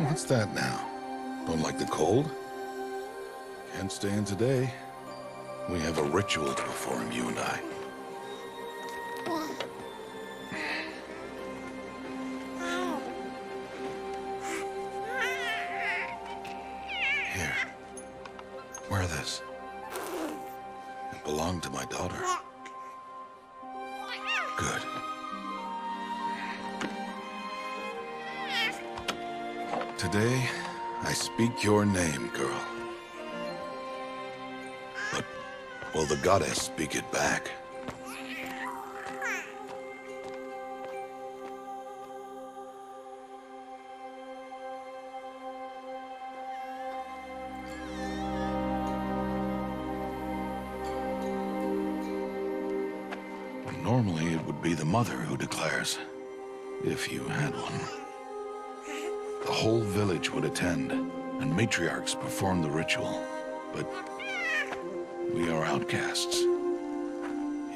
What's that now? Don't like the cold? Can't stay in today. We have a ritual to perform, you and I. Here. Wear this. It belonged to my daughter. Good. Today, I speak your name, girl. But will the goddess speak it back? Normally, it would be the mother who declares, if you had one. The whole village would attend, and matriarchs perform the ritual. But we are outcasts.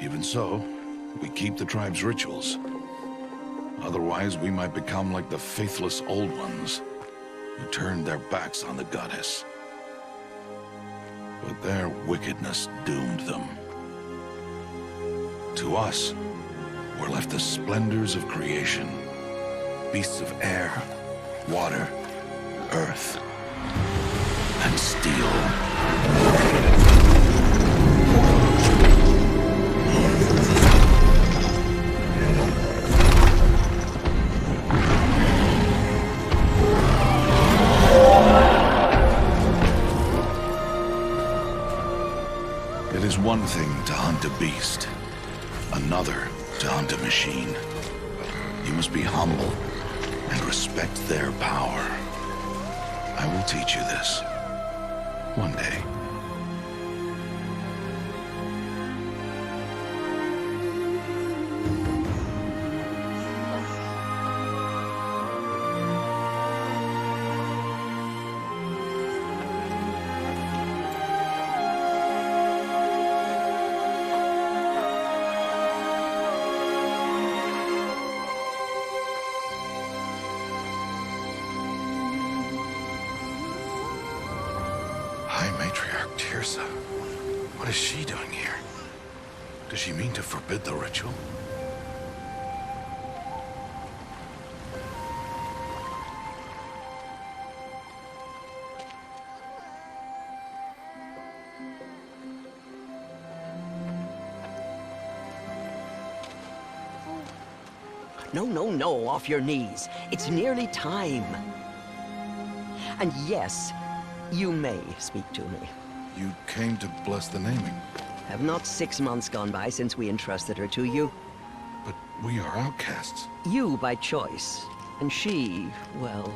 Even so, we keep the tribe's rituals. Otherwise, we might become like the faithless old ones, who turned their backs on the goddess. But their wickedness doomed them. To us, were left the splendors of creation, beasts of air, water, earth, and steel. It is one thing to hunt a beast, another to hunt a machine. You must be humble and respect their power. I will teach you this. One day. Matriarch Tirsa. What is she doing here? Does she mean to forbid the ritual? No, off your knees. It's nearly time. And yes, you may speak to me. You came to bless the naming. Have not 6 months gone by since we entrusted her to you? But we are outcasts. You by choice, and she, well...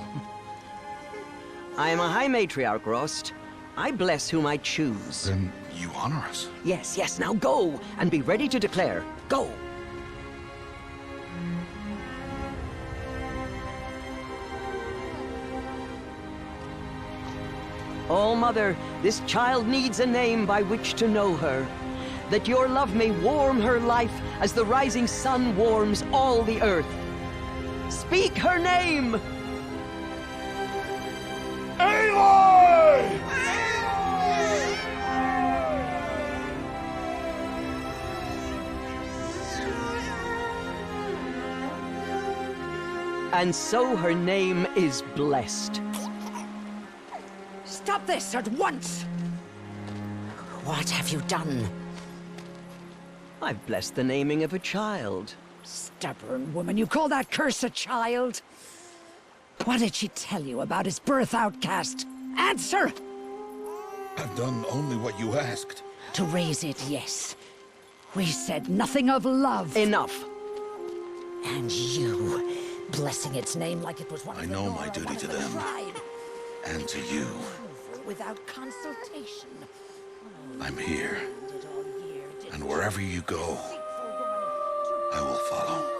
I am a High Matriarch, Rost. I bless whom I choose. Then you honor us. Yes, now go, and be ready to declare. Go! Oh, Mother, this child needs a name by which to know her. That your love may warm her life as the rising sun warms all the earth. Speak her name! Aloy! And so her name is blessed. Stop this at once! What have you done? I've blessed the naming of a child. Stubborn woman, you call that curse a child? What did she tell you about his birth, outcast? Answer! I've done only what you asked. To raise it, yes. We said nothing of love. Enough. And you, blessing its name like it was one I of the know Nora, my duty one of to the them. tribe. And to you. Without consultation. I'm here. Did all year, did And wherever you go, I will follow.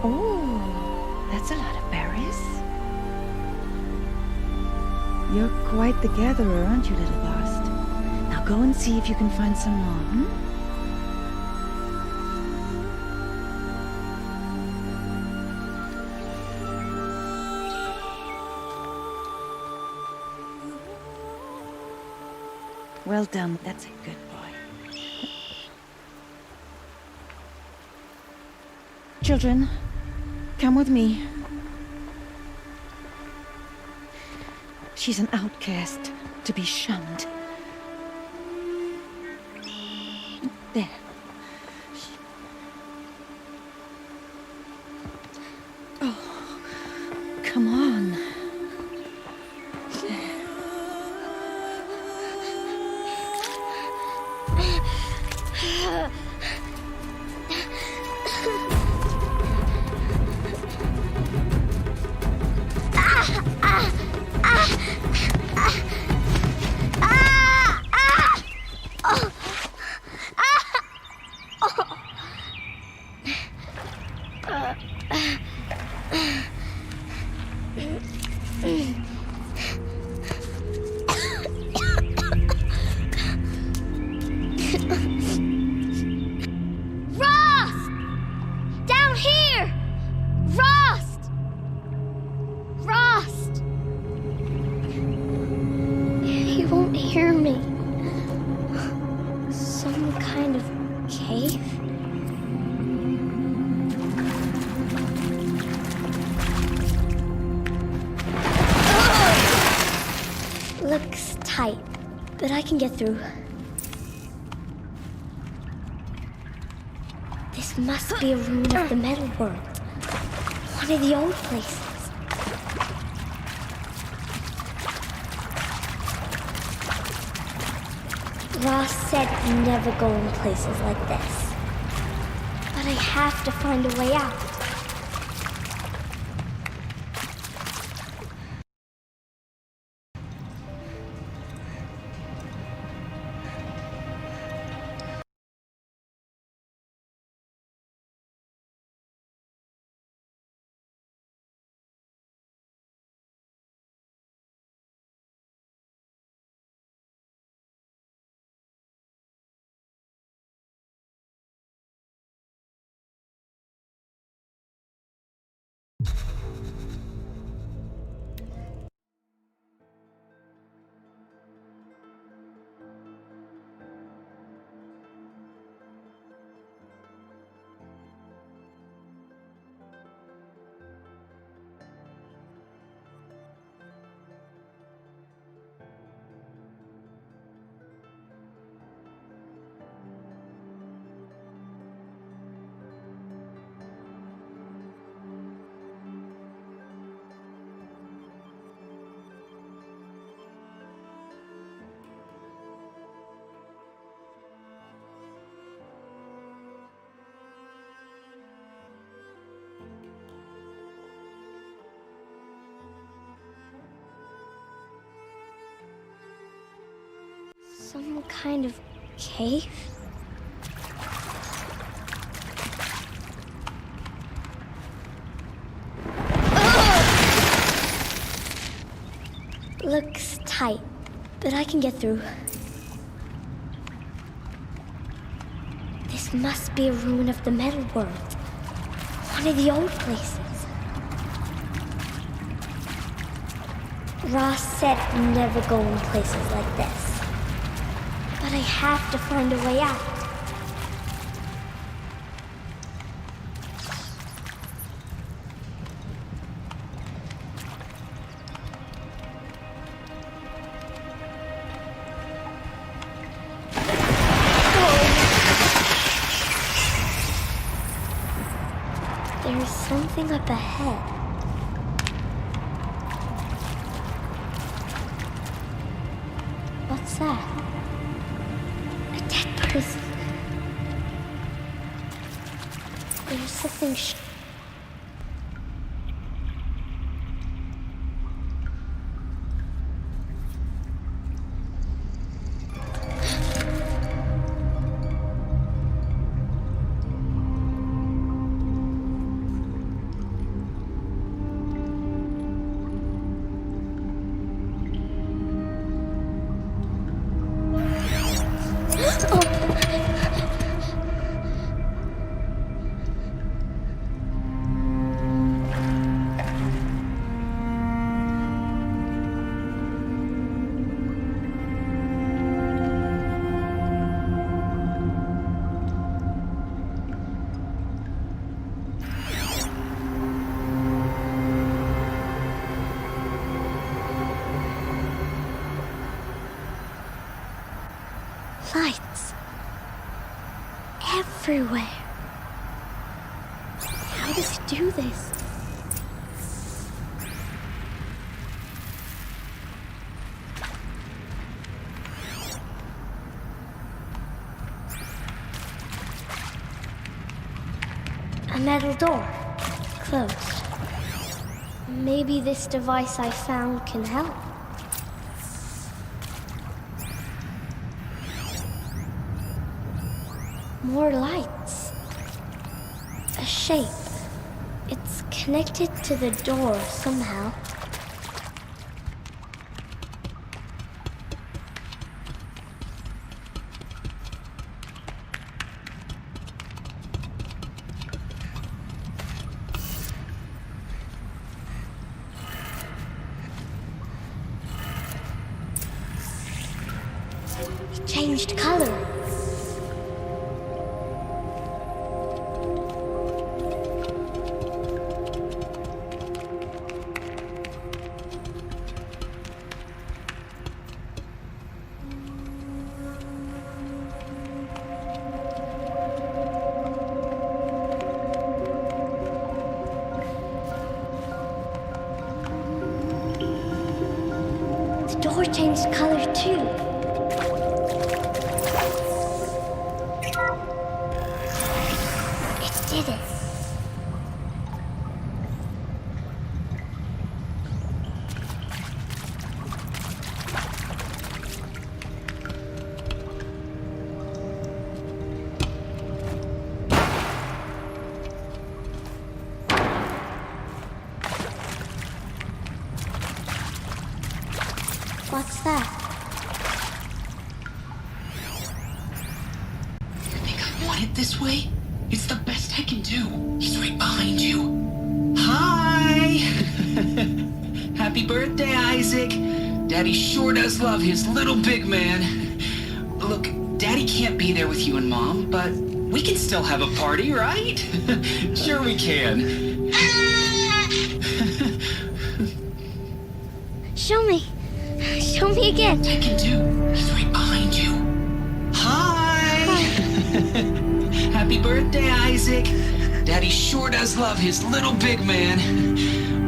Oh, that's a lot of berries. You're quite the gatherer, aren't you, little Bast? Now go and see if you can find some more, hmm? Well done, that's a good boy. Children, come with me. She's an outcast, to be shunned. There. Oh, come on. Hear me. Some kind of cave? Looks tight, but I can get through. This must be a ruin of the metal world. One of the old places. Ross said never go in places like this. But I have to find a way out. Some kind of cave? Looks tight, but I can get through. This must be a ruin of the metal world. One of the old places. Ross said never go in places like this. I have to find a way out. There's something up ahead. What's that? A dead person. There's something lights everywhere. How does he do this? A metal door, closed. Maybe this device I found can help. More lights. A shape. It's connected to the door somehow. It changed color. The door changed color too. It did it. What's that? You think I want it this way? It's the best I can do. He's right behind you. Hi! Happy birthday, Isaac. Daddy sure does love his little big man. Look, Daddy can't be there with you and Mom, but we can still have a party, right? Sure we can. Show me. Show me again. I can do. He's right behind you. Hi! Happy birthday, Isaac. Daddy sure does love his little big man.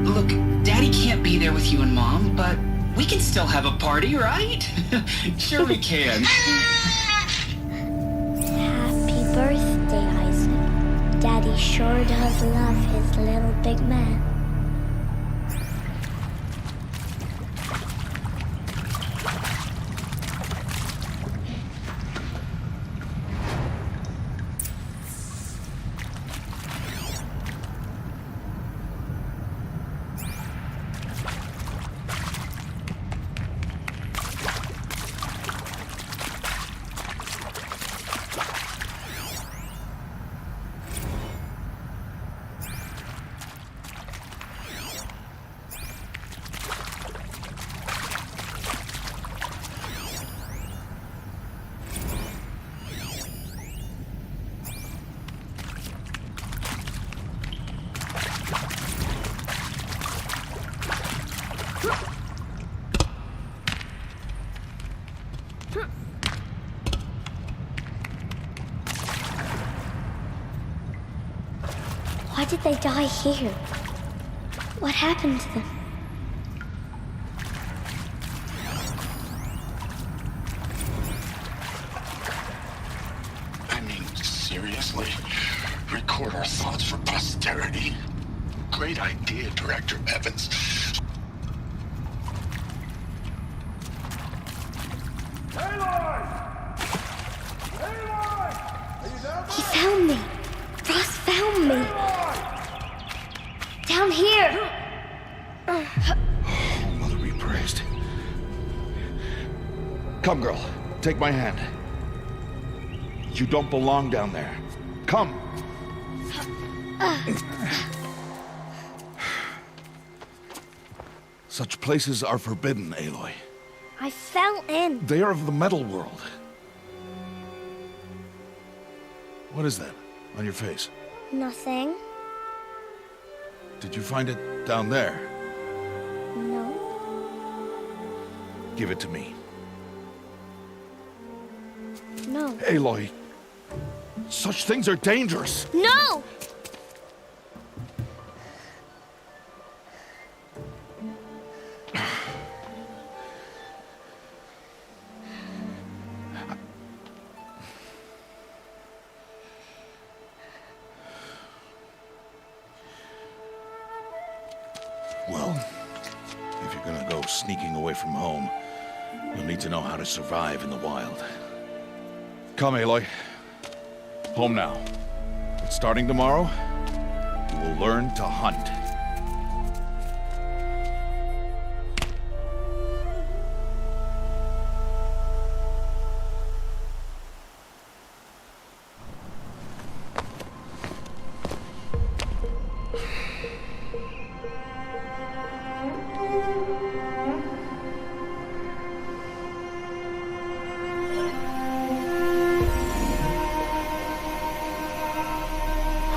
Look, Daddy can't be there with you and Mom, but we can still have a party, right? Sure we can. Happy birthday, Isaac. Daddy sure does love his little big man. did they die here? What happened to them? I mean, seriously? Record our thoughts for posterity? Great idea, Director Evans. He found me. Ross found me. Down here. Oh, Mother be praised. Come, girl. Take my hand. You don't belong down there. Come. Such places are forbidden, Aloy. I fell in. They are of the metal world. What is that on your face? Nothing. Did you find it down there? No. Give it to me. No. Aloy, such things are dangerous. No! Well, if you're gonna go sneaking away from home, you'll need to know how to survive in the wild. Come, Aloy. Home now. But starting tomorrow, you will learn to hunt.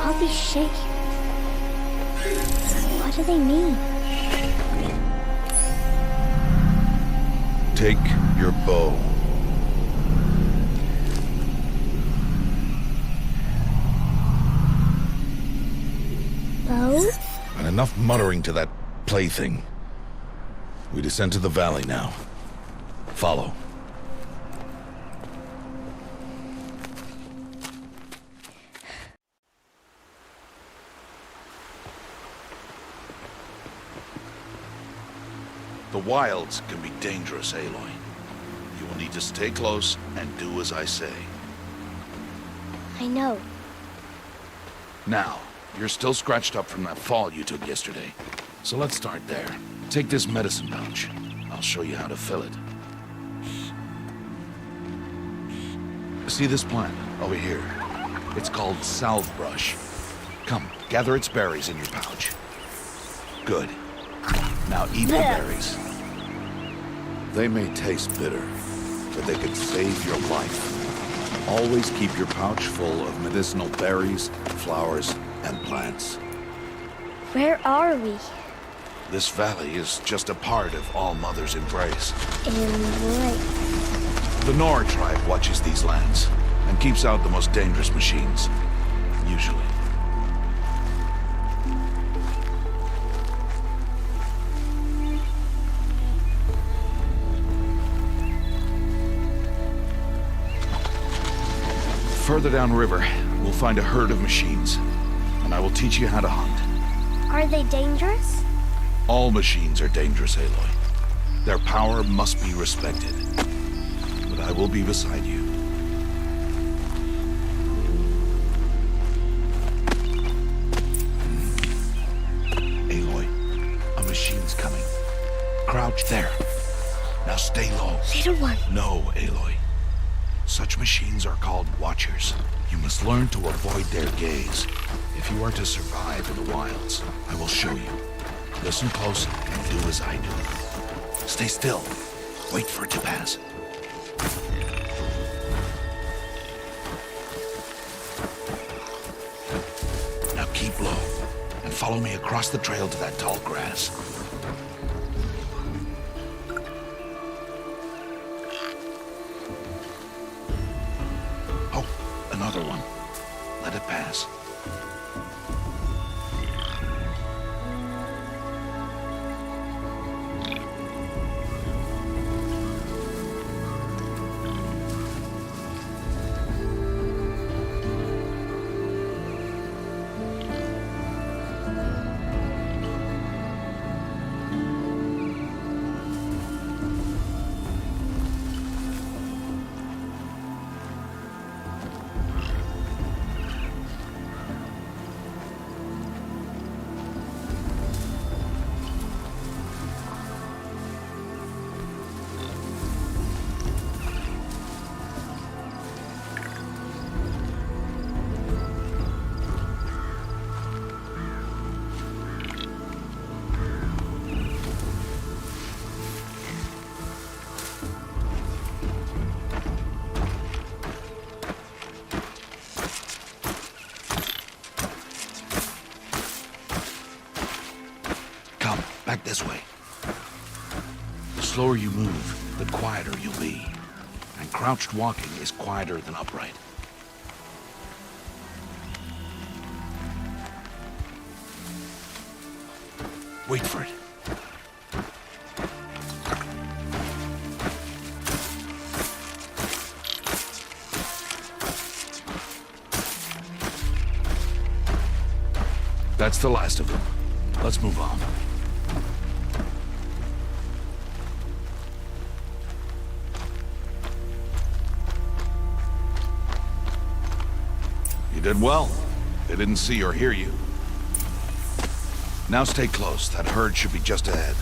All these shapes. What do they mean? Take your bow. Bow? And enough muttering to that plaything. We descend to the valley now. Follow. The wilds can be dangerous, Aloy. You will need to stay close and do as I say. I know. Now, you're still scratched up from that fall you took yesterday. So let's start there. Take this medicine pouch. I'll show you how to fill it. See this plant over here? It's called salve brush. Come, gather its berries in your pouch. Good. Now eat the berries. They may taste bitter, but they could save your life. Always keep your pouch full of medicinal berries, flowers, and plants. Where are we? This valley is just a part of All Mother's embrace. Embrace. The Nor tribe watches these lands and keeps out the most dangerous machines, usually. Further downriver, we'll find a herd of machines, and I will teach you how to hunt. Are they dangerous? All machines are dangerous, Aloy. Their power must be respected. But I will be beside you. Aloy, a machine's coming. Crouch there. Now stay low. Little one. No, Aloy. Such machines are called Watchers. You must learn to avoid their gaze. If you are to survive in the wilds, I will show you. Listen close and do as I do. Stay still. Wait for it to pass. Now keep low and follow me across the trail to that tall grass. Oh, another one. Let it pass. slower you move, the quieter you'll be. And crouched walking is quieter than upright. Wait for it. That's the last of them. Let's move on. You did well. They didn't see or hear you. Now stay close. That herd should be just ahead.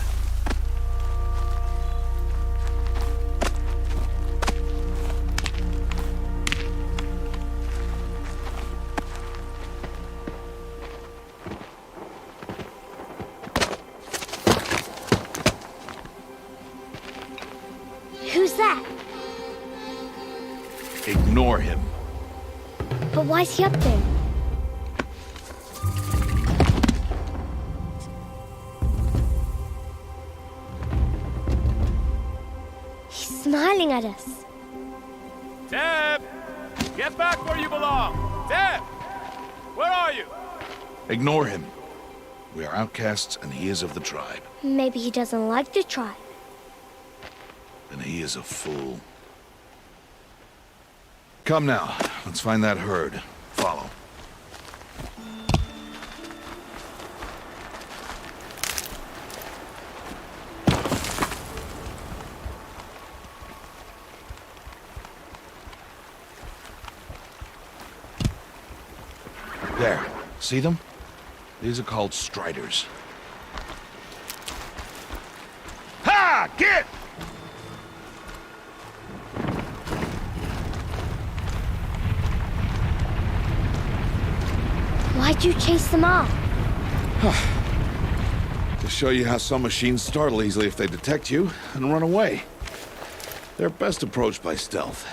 Who's that? Ignore him. But why's he up there? He's smiling at us. Deb! Get back where you belong! Deb! Where are you? Ignore him. We are outcasts and he is of the tribe. Maybe he doesn't like the tribe. Then he is a fool. Come now, let's find that herd. Follow. There. See them? These are called striders. Ha! Get! Why'd you chase them off? To show you how some machines startle easily if they detect you and run away. They're best approached by stealth.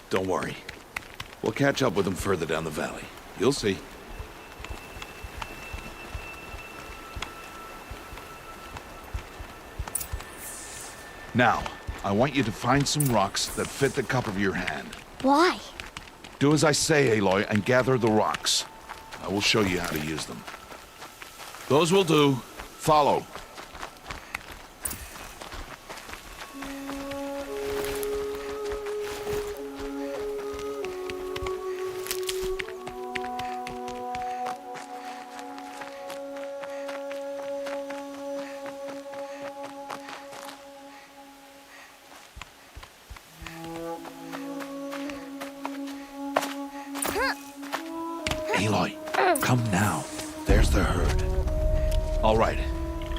Don't worry. We'll catch up with them further down the valley. You'll see. Now, I want you to find some rocks that fit the cup of your hand. Why? Do as I say, Aloy, and gather the rocks. I will show you how to use them. Those will do. Follow. Aloy, come now. There's the herd. All right,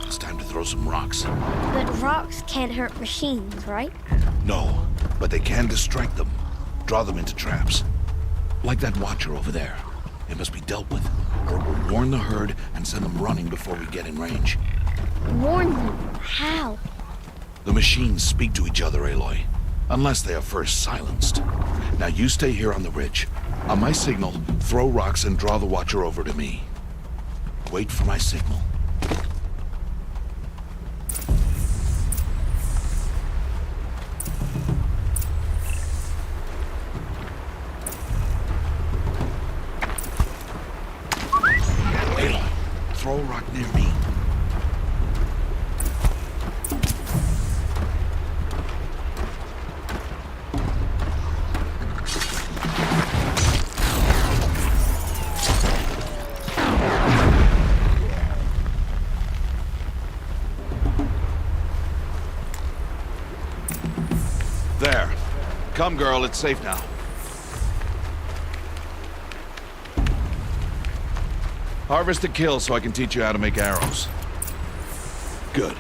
it's time to throw some rocks. But rocks can't hurt machines, right? No, but they can distract them. Draw them into traps. Like that watcher over there. It must be dealt with, or it will warn the herd and send them running before we get in range. Warn them? How? The machines speak to each other, Aloy. Unless they are first silenced. Now you stay here on the ridge. On my signal, throw rocks and draw the watcher over to me. Wait for my signal. Aloy, throw a rock near me. There. Come, girl, it's safe now. Harvest and kill so I can teach you how to make arrows. Good.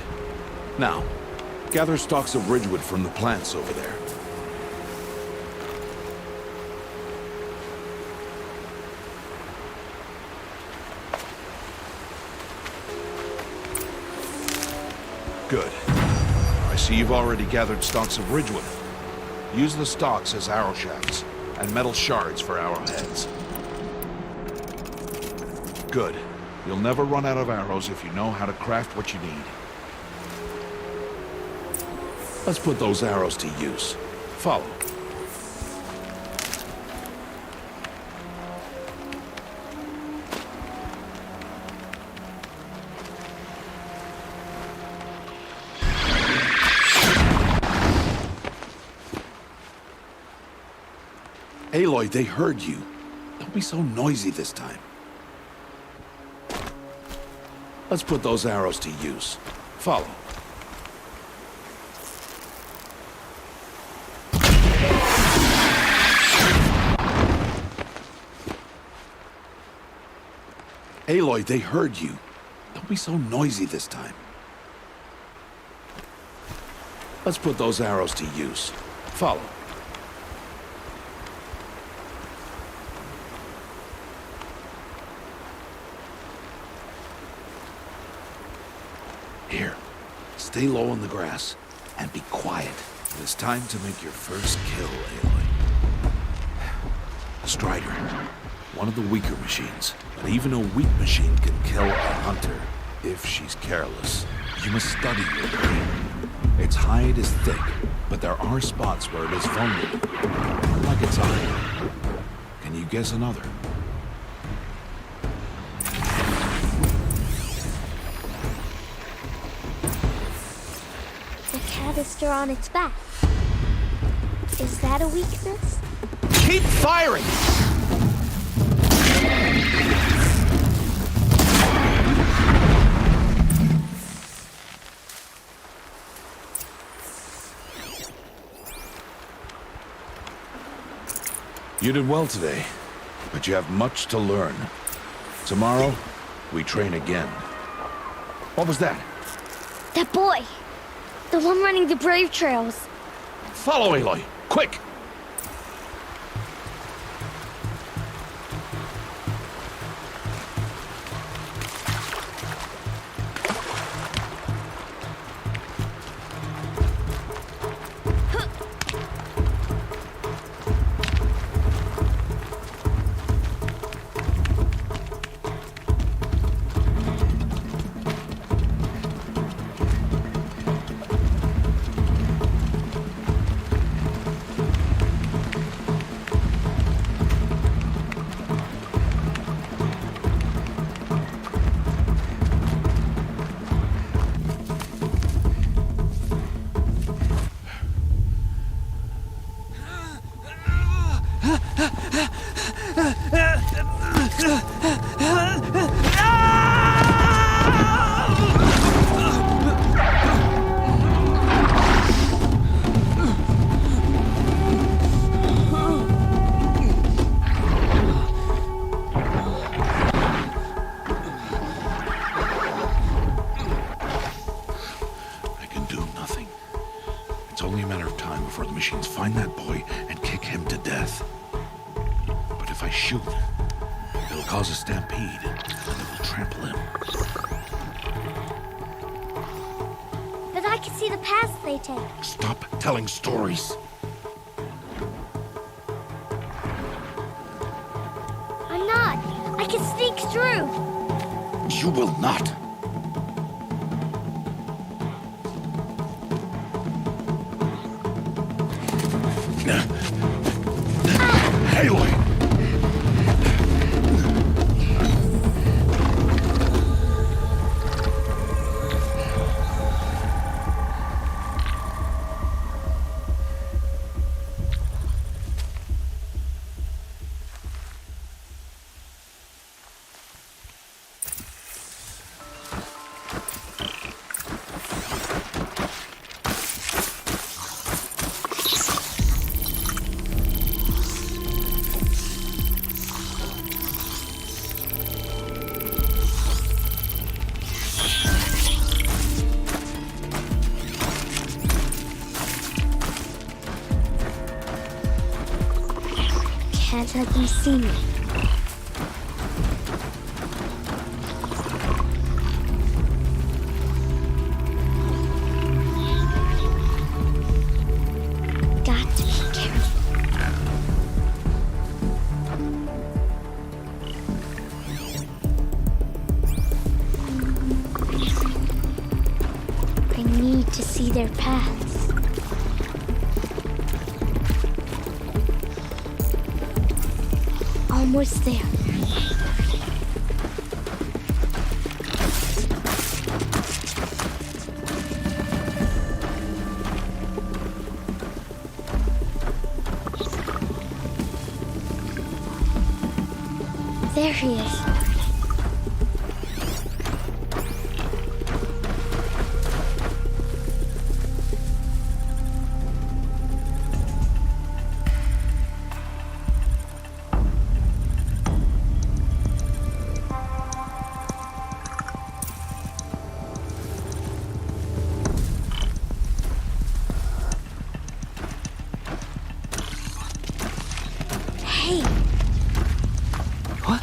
Now, gather stalks of ridgewood from the plants over there. Good. I see you've already gathered stalks of ridgewood. Use the stalks as arrow shafts, and metal shards for arrowheads. Good. You'll never run out of arrows if you know how to craft what you need. Let's put those arrows to use. Follow. Aloy, they heard you. Don't be so noisy this time. Let's put those arrows to use. Follow. Aloy, they heard you. Don't be so noisy this time. Let's put those arrows to use. Follow. Here, stay low on the grass, and be quiet. It's time to make your first kill, Aloy. Strider, one of the weaker machines, but even a weak machine can kill a hunter if she's careless. You must study your prey. Its hide is thick, but there are spots where it is vulnerable, like its eye. Can you guess another? Canister on its back. Is that a weakness? Keep firing! You did well today, but you have much to learn. Tomorrow, we train again. What was that? That boy! The one running the brave trails. Follow Aloy, quick! It's only a matter of time before the machines find that boy and kick him to death. But if I shoot, it'll cause a stampede, and it will trample him. But I can see the paths they take. Stop telling stories. I'm not. I can sneak through. You will not. Aloy! Can't let them see me. Got to be see their paths. Almost there. There he is. Hey! What?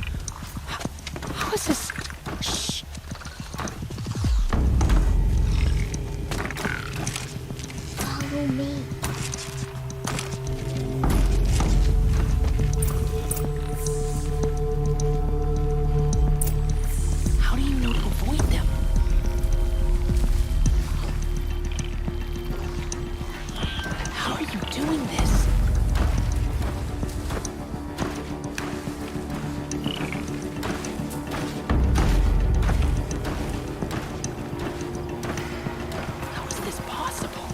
How is this? Shh. Follow me. How do you know to avoid them? How are you doing this? How is this possible?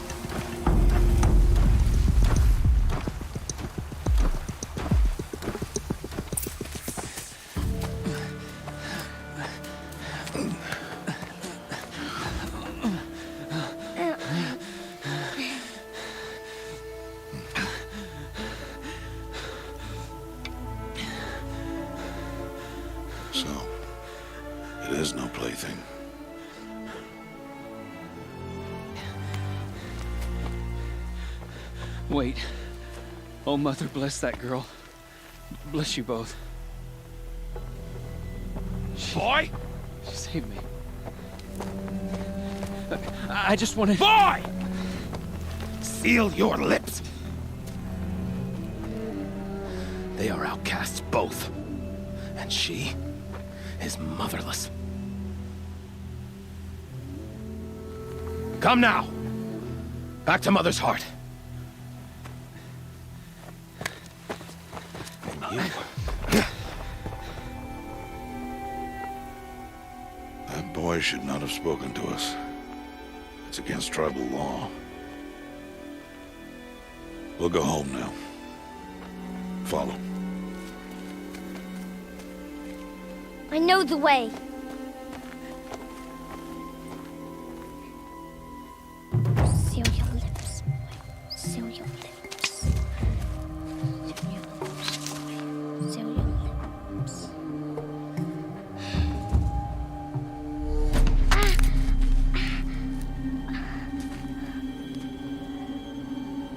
So, it is no plaything. Wait. Oh, Mother, bless that girl. Bless you both. Boy! She saved me. I just wanted... Boy! Seal your lips! They are outcasts, both. And she is motherless. Come now! Back to Mother's heart. And you... That boy should not have spoken to us. It's against tribal law. We'll go home now. Follow. I know the way. Seal your lips, boy. Seal your lips. Seal your lips, boy. Seal your lips.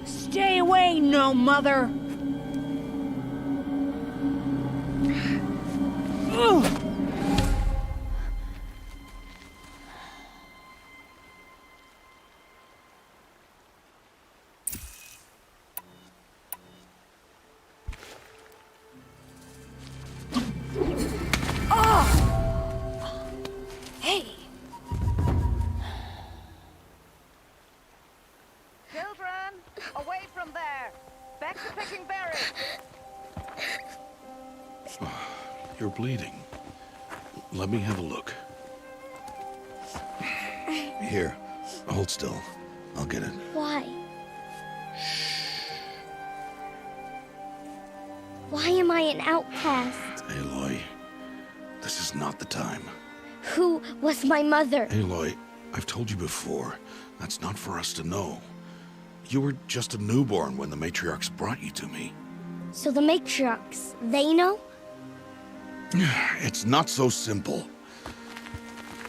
Stay away, no mother! Ugh. Hey! Children, away from there! Back to picking berries! You're bleeding. Let me have a look. Here, hold still. I'll get it. Why? Why am I an outcast? Aloy, this is not the time. Who was my mother? Aloy, I've told you before, that's not for us to know. You were just a newborn when the matriarchs brought you to me. So the matriarchs, they know? It's not so simple.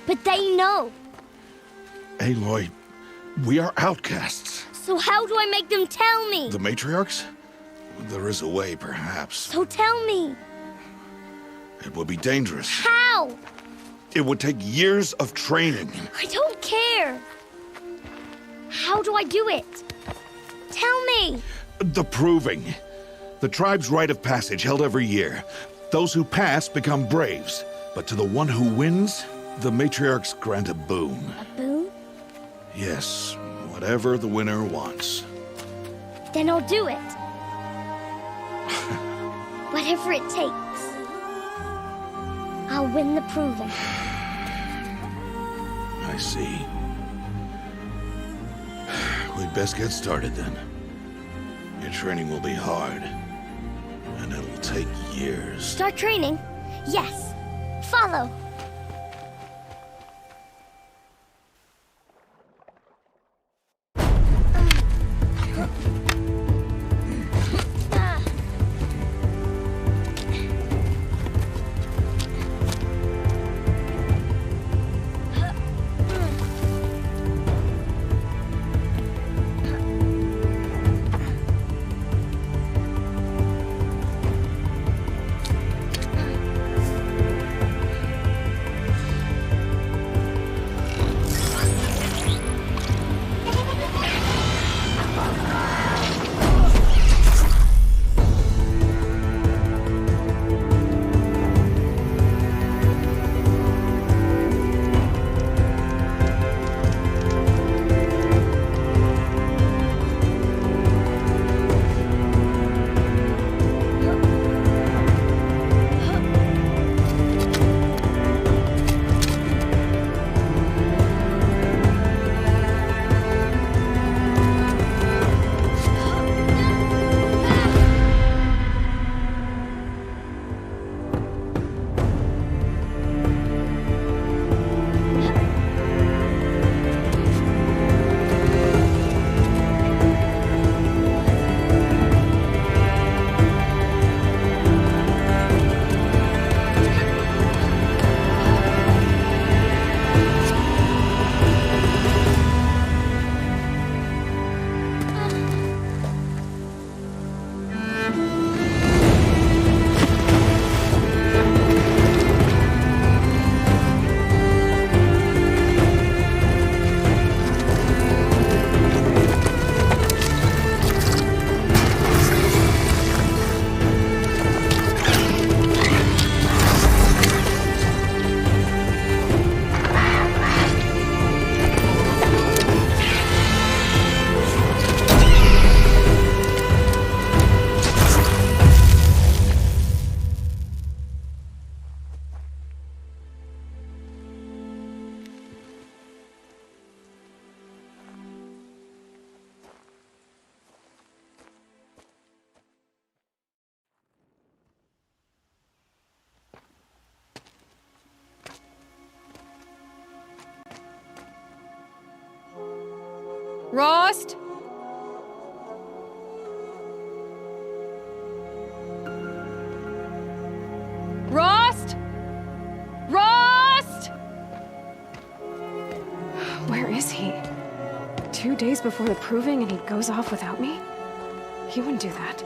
But they know. Aloy, we are outcasts. So how do I make them tell me? The matriarchs? There is a way, perhaps. So tell me. It would be dangerous. How? It would take years of training. I don't care. How do I do it? Tell me. The proving. The tribe's rite of passage held every year. Those who pass become braves. But to the one who wins, the matriarchs grant a boon. A boon? Yes, Whatever the winner wants. Then I'll do it. Whatever it takes. I'll win the proving. I see. We'd best get started then. Your training will be hard, and it'll take years. Start training? Yes. Follow. Rost? Rost? Rost? Where is he? 2 days before the proving and he goes off without me? He wouldn't do that.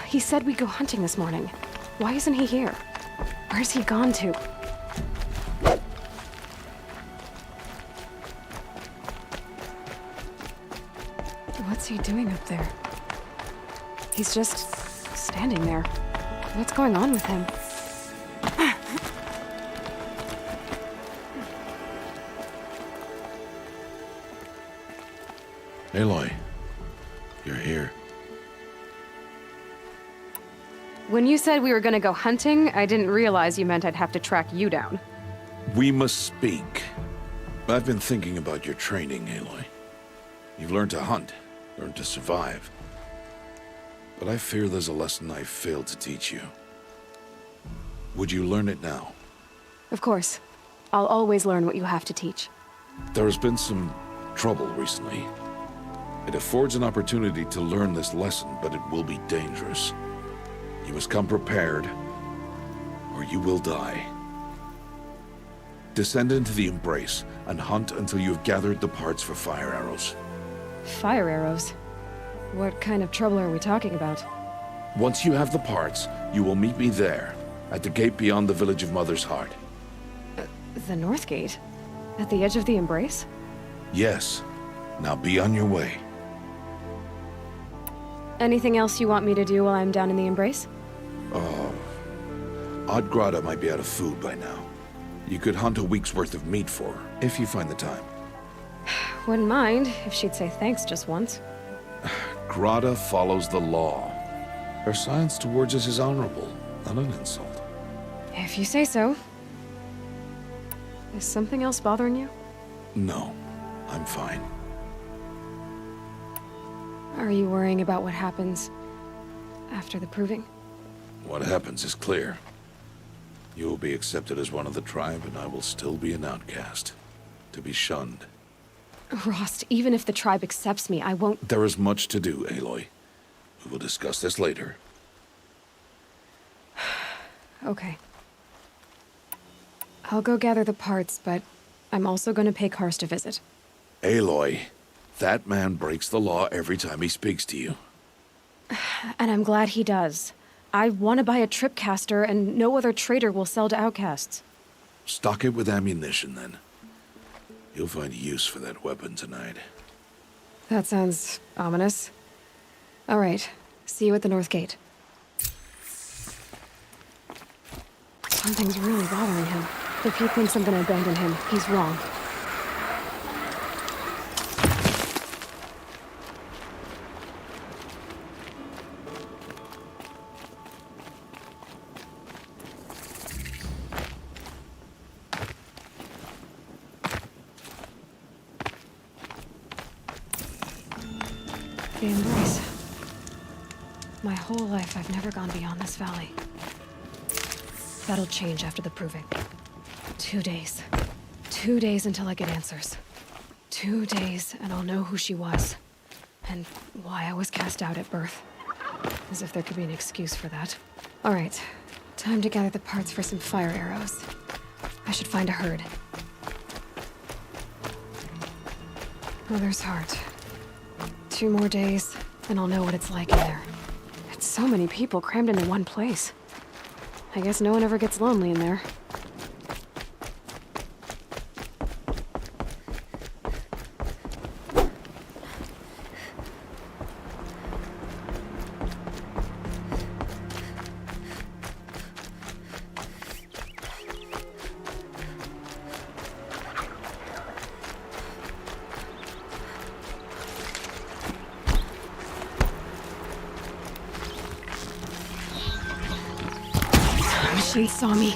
He said we'd go hunting this morning. Why isn't he here? Where's he gone to? What's he doing up there? He's just standing there. What's going on with him? Aloy, you're here. When you said we were gonna go hunting, I didn't realize you meant I'd have to track you down. We must speak. I've been thinking about your training, Aloy. You've learned to hunt, learned to survive. But I fear there's a lesson I failed to teach you. Would you learn it now? Of course. I'll always learn what you have to teach. There has been some trouble recently. It affords an opportunity to learn this lesson, but it will be dangerous. You must come prepared, or you will die. Descend into the Embrace and hunt until you have gathered the parts for fire arrows. Fire arrows? What kind of trouble are we talking about? Once you have the parts, you will meet me there, at the gate beyond the village of Mother's Heart. The North Gate? At the edge of the Embrace? Yes. Now be on your way. Anything else you want me to do while I'm down in the Embrace? Odd Grata might be out of food by now. You could hunt a week's worth of meat for her, if you find the time. Wouldn't mind if she'd say thanks just once. Grata follows the law. Her science towards us is honorable, not an insult. If you say so. Is something else bothering you? No, I'm fine. Are you worrying about what happens after the proving? What happens is clear. You will be accepted as one of the tribe, and I will still be an outcast, to be shunned. Rost, even if the tribe accepts me, I won't— There is much to do, Aloy. We will discuss this later. Okay. I'll go gather the parts, but I'm also going to pay Karst a visit. Aloy, that man breaks the law every time he speaks to you. And I'm glad he does. I want to buy a tripcaster, and no other trader will sell to outcasts. Stock it with ammunition, then. You'll find use for that weapon tonight. That sounds ominous. All right. See you at the North Gate. Something's really bothering him. If he thinks I'm gonna abandon him, he's wrong. The Embrace. My whole life, I've never gone beyond this valley. That'll change after the proving. 2 days. 2 days until I get answers. 2 days, and I'll know who she was. And why I was cast out at birth. As if there could be an excuse for that. All right. Time to gather the parts for some fire arrows. I should find a herd. Mother's Heart. 2 more days, and I'll know what it's like in there. It's so many people crammed into one place. I guess no one ever gets lonely in there. Machine saw me.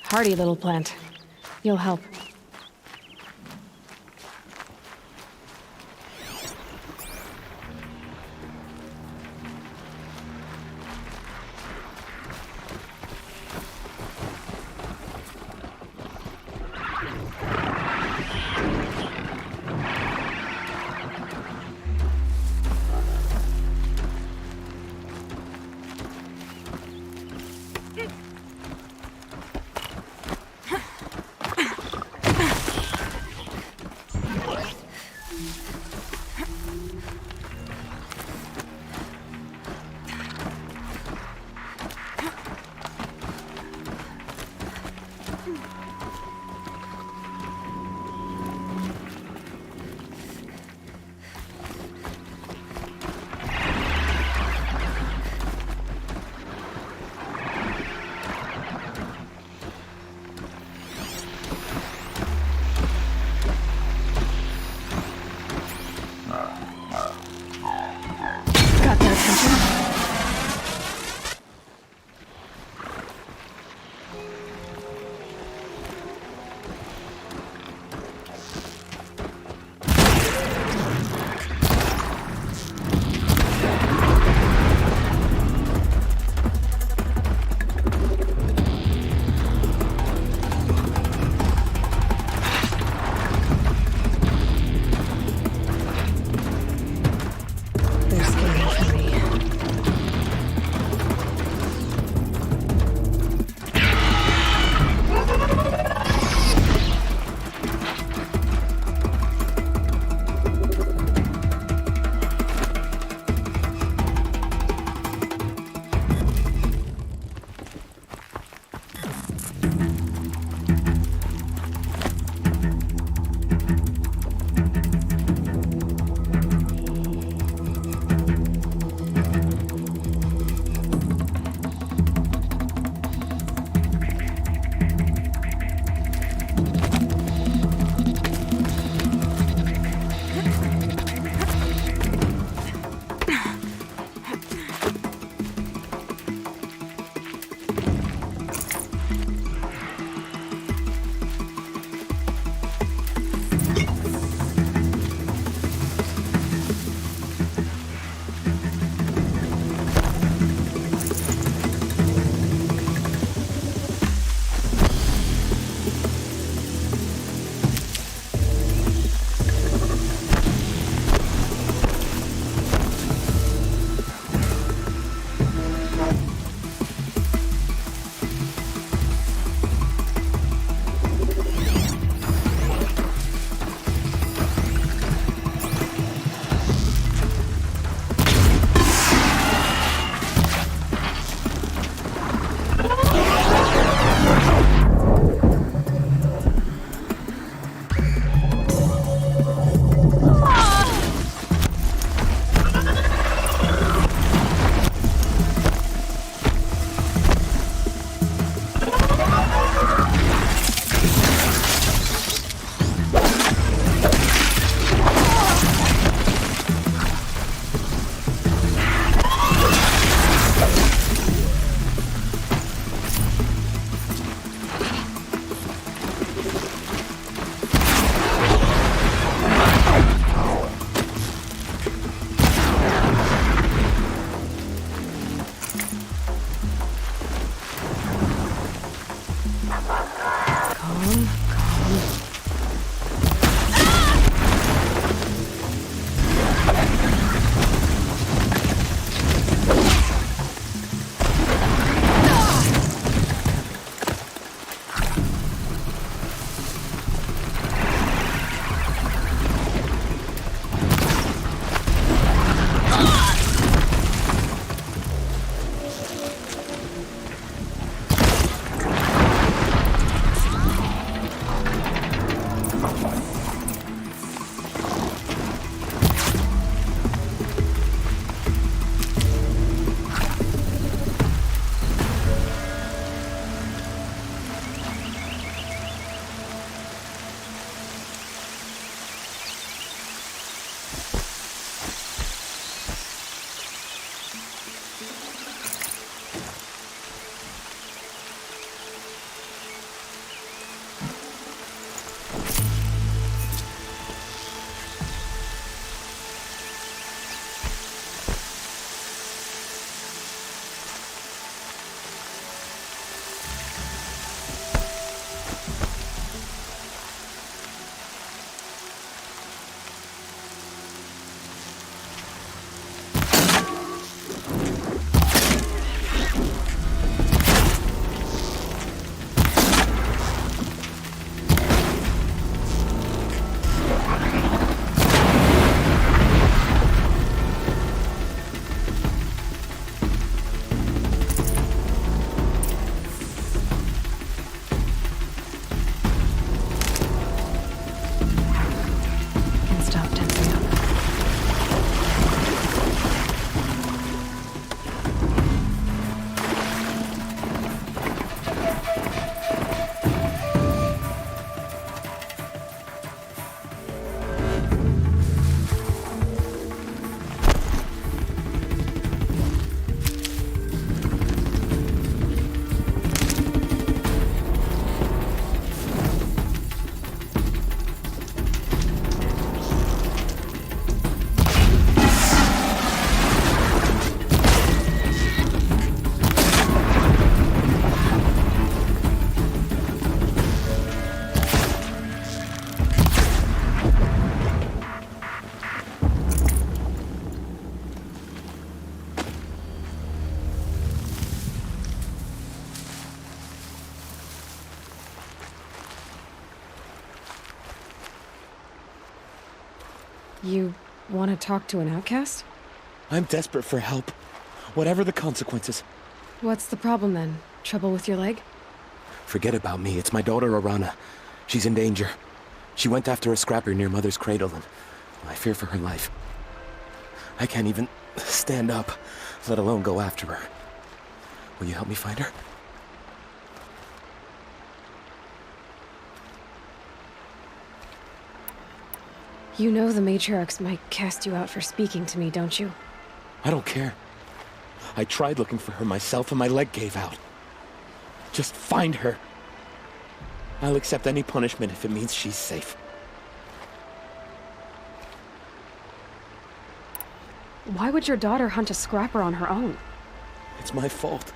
Hardy little plant. You'll help. You want to talk to an outcast? I'm desperate for help. Whatever the consequences. What's the problem then? Trouble with your leg? Forget about me. It's my daughter, Arana. She's in danger. She went after a scrapper near Mother's cradle, and I fear for her life. I can't even stand up, let alone go after her. Will you help me find her? You know the matriarchs might cast you out for speaking to me, don't you? I don't care. I tried looking for her myself and my leg gave out. Just find her. I'll accept any punishment if it means she's safe. Why would your daughter hunt a scrapper on her own? It's my fault.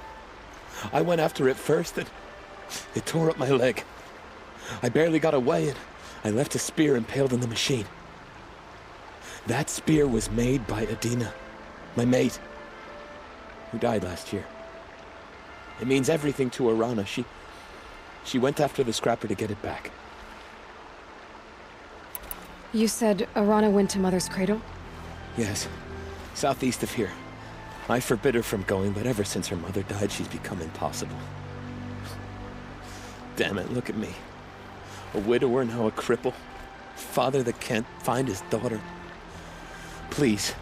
I went after it first and it tore up my leg. I barely got away and I left a spear impaled in the machine. That spear was made by Adina, my mate, who died last year. It means everything to Arana. She went after the scrapper to get it back. You said Arana went to Mother's cradle? Yes, southeast of here. I forbid her from going, but ever since her mother died, she's become impossible. Damn it, look at me. A widower, now a cripple. Father that can't find his daughter. Please,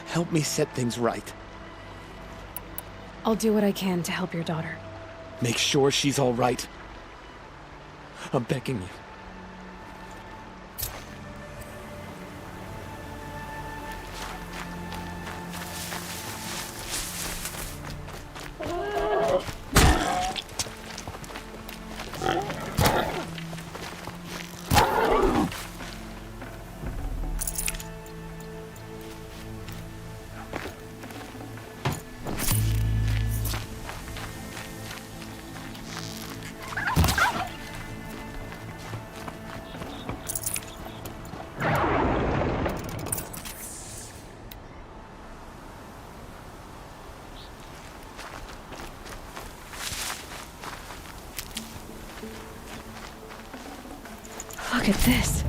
help me set things right. I'll do what I can to help your daughter. Make sure she's all right. I'm begging you. Look at this.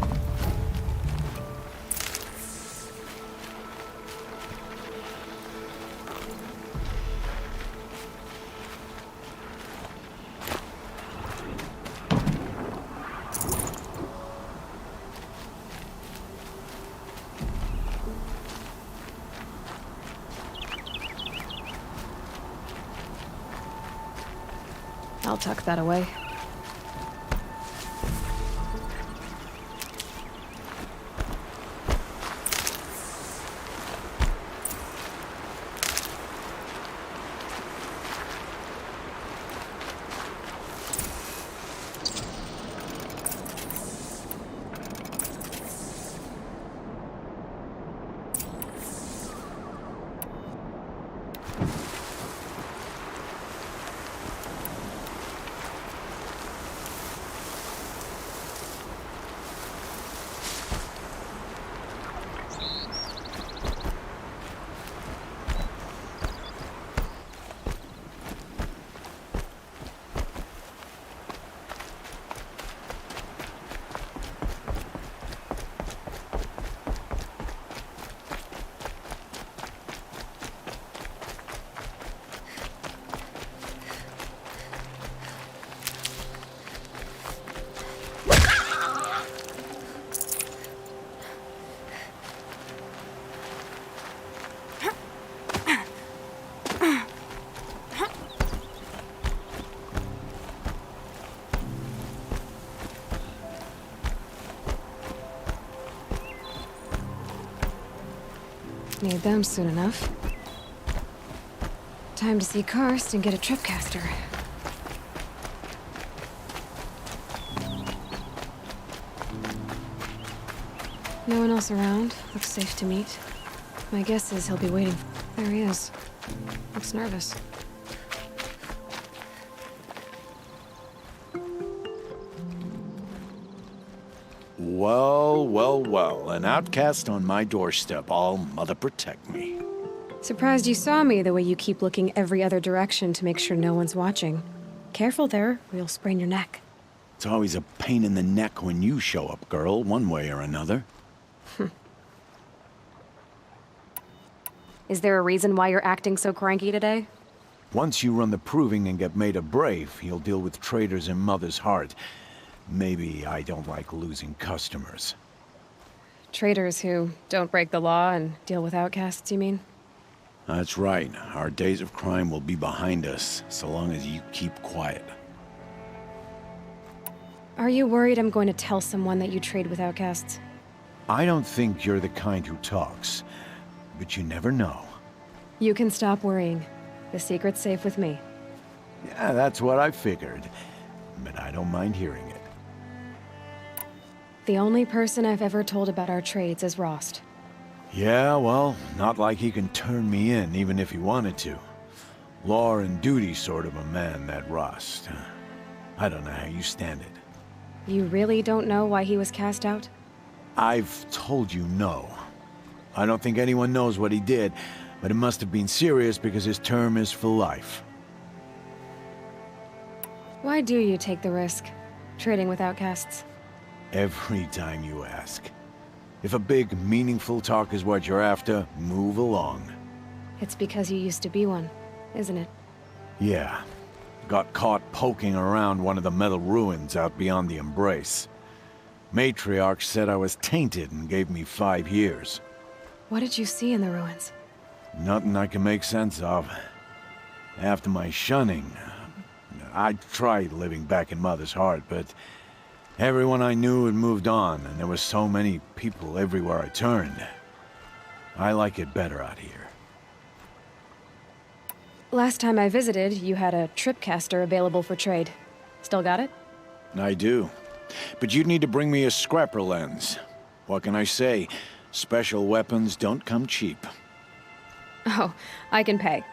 I'll tuck that away. Need them soon enough. Time to see Karst and get a tripcaster. No one else around. Looks safe to meet. My guess is he'll be waiting. There he is. Looks nervous. Well, well, well. An outcast on my doorstep. All mother protect me. Surprised you saw me the way you keep looking every other direction to make sure no one's watching. Careful there, or you'll sprain your neck. It's always a pain in the neck when you show up, girl, one way or another. Is there a reason why you're acting so cranky today? Once you run the proving and get made a brave, you'll deal with traitors in Mother's Heart. Maybe I don't like losing customers. Traitors who don't break the law and deal with outcasts, you mean? That's right. Our days of crime will be behind us, so long as you keep quiet. Are you worried I'm going to tell someone that you trade with outcasts? I don't think you're the kind who talks, but you never know. You can stop worrying. The secret's safe with me. Yeah, that's what I figured, but I don't mind hearing it. The only person I've ever told about our trades is Rost. Yeah, well, not like he can turn me in, even if he wanted to. Law and duty sort of a man, that Rost. I don't know how you stand it. You really don't know why he was cast out? I've told you no. I don't think anyone knows what he did, but it must have been serious because his term is for life. Why do you take the risk, trading with outcasts? Every time you ask. If a big, meaningful talk is what you're after, move along. It's because you used to be one, isn't it? Yeah. Got caught poking around one of the metal ruins out beyond the Embrace. Matriarch said I was tainted and gave me 5 years. What did you see in the ruins? Nothing I can make sense of. After my shunning, I tried living back in Mother's Heart, but everyone I knew had moved on, and there were so many people everywhere I turned. I like it better out here. Last time I visited, you had a tripcaster available for trade. Still got it? I do. But you'd need to bring me a scrapper lens. What can I say? Special weapons don't come cheap. Oh, I can pay.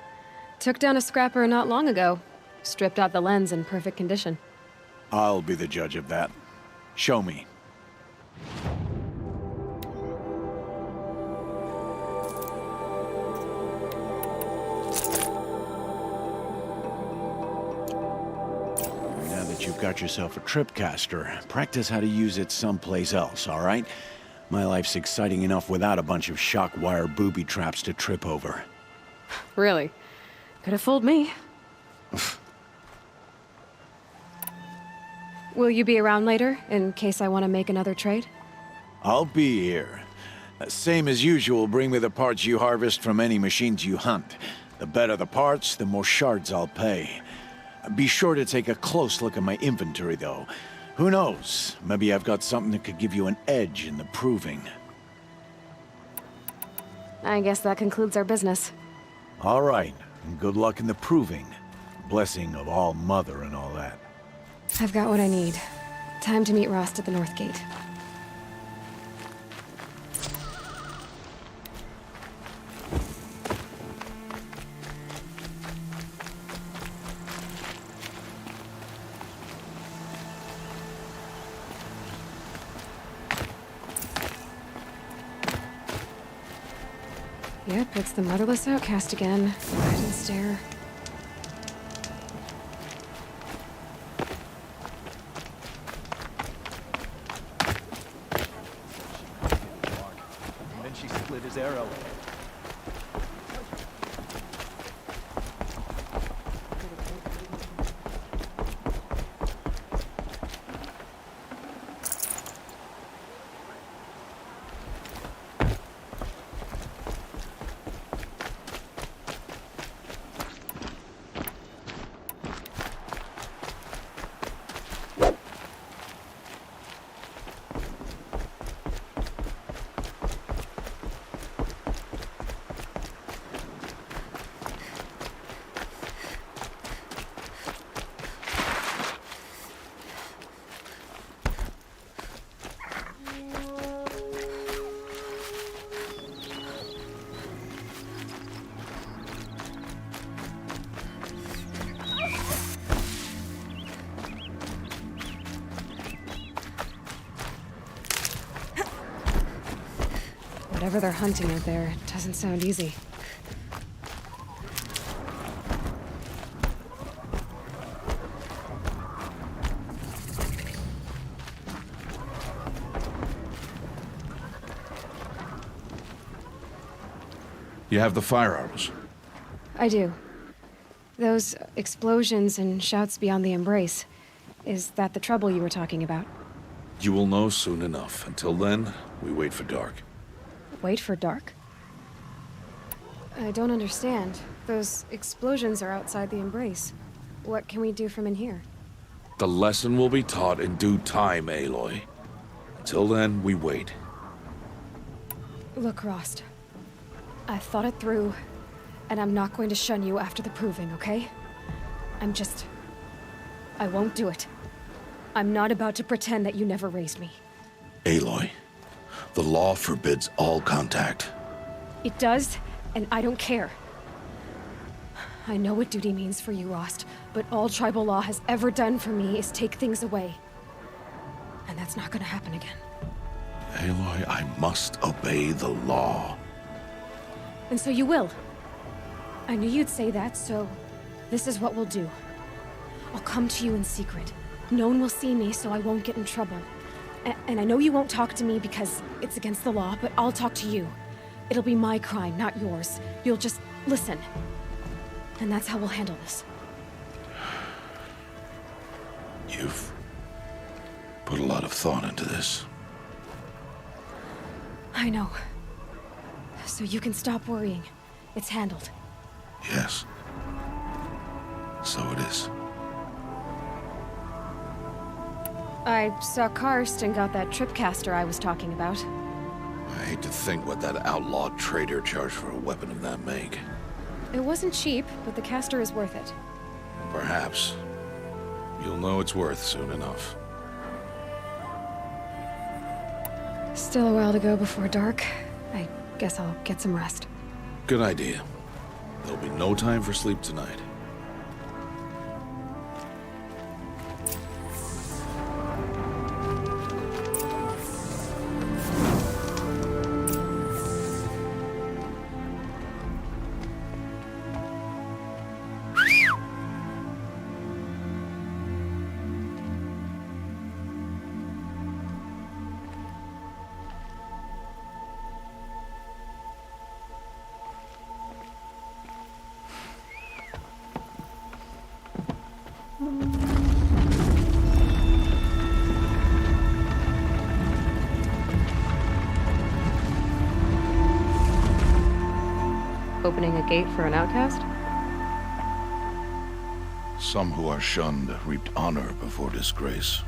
Took down a scrapper not long ago. Stripped out the lens in perfect condition. I'll be the judge of that. Show me. Now that you've got yourself a tripcaster, practice how to use it someplace else, all right? My life's exciting enough without a bunch of shock wire booby traps to trip over. Really? Could have fooled me. Will you be around later, in case I want to make another trade? I'll be here. Same as usual, bring me the parts you harvest from any machines you hunt. The better the parts, the more shards I'll pay. Be sure to take a close look at my inventory, though. Who knows? Maybe I've got something that could give you an edge in the proving. I guess that concludes our business. All right, and good luck in the proving. Blessing of All Mother and all that. I've got what I need. Time to meet Rost at the North Gate. Yep, it's the motherless outcast again. Hide and stare. And then she split his arrow. Whatever they're hunting out there, it doesn't sound easy. You have the firearms? I do. Those explosions and shouts beyond the embrace. Is that the trouble you were talking about? You will know soon enough. Until then, we wait for dark. Wait for dark? I don't understand. Those explosions are outside the embrace. What can we do from in here? The lesson will be taught in due time, Aloy. Until then, we wait. Look, Rost. I've thought it through, and I'm not going to shun you after the proving, okay? I won't do it. I'm not about to pretend that you never raised me. Aloy, the law forbids all contact. It does, and I don't care. I know what duty means for you, Rost, but all tribal law has ever done for me is take things away. And that's not gonna happen again. Aloy, I must obey the law. And so you will. I knew you'd say that, so this is what we'll do. I'll come to you in secret. No one will see me, so I won't get in trouble. And I know you won't talk to me because it's against the law, but I'll talk to you. It'll be my crime, not yours. You'll just listen. And that's how we'll handle this. You've put a lot of thought into this. I know. So you can stop worrying. It's handled. Yes. So it is. I saw Karst and got that tripcaster I was talking about. I hate to think what that outlawed trader charged for a weapon of that make. It wasn't cheap, but the caster is worth it. Perhaps. You'll know it's worth soon enough. Still a while to go before dark. I guess I'll get some rest. Good idea. There'll be no time for sleep tonight. Opening a gate for an outcast? Some who are shunned reaped honor before disgrace.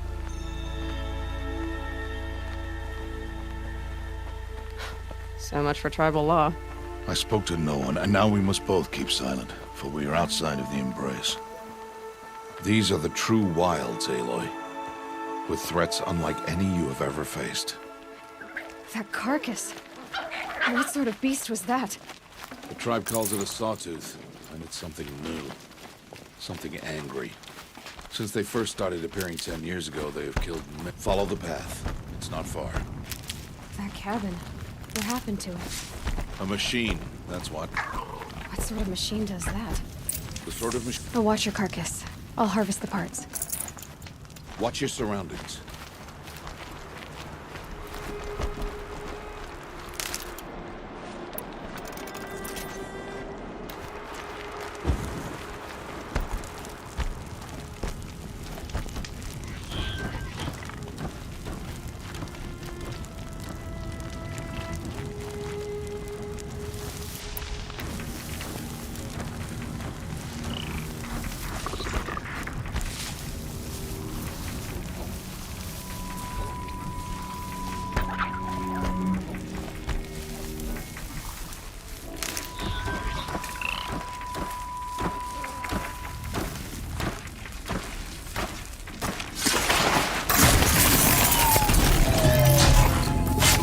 So much for tribal law. I spoke to no one, and now we must both keep silent, for we are outside of the embrace. These are the true wilds, Aloy, with threats unlike any you have ever faced. That carcass. What sort of beast was that? The tribe calls it a sawtooth, and it's something new. Something angry. Since they first started appearing 10 years ago, they have killed men. Follow the path. It's not far. That cabin. What happened to it? A machine, that's what. What sort of machine does that? The sort of machine... I'll watch your carcass. I'll harvest the parts. Watch your surroundings.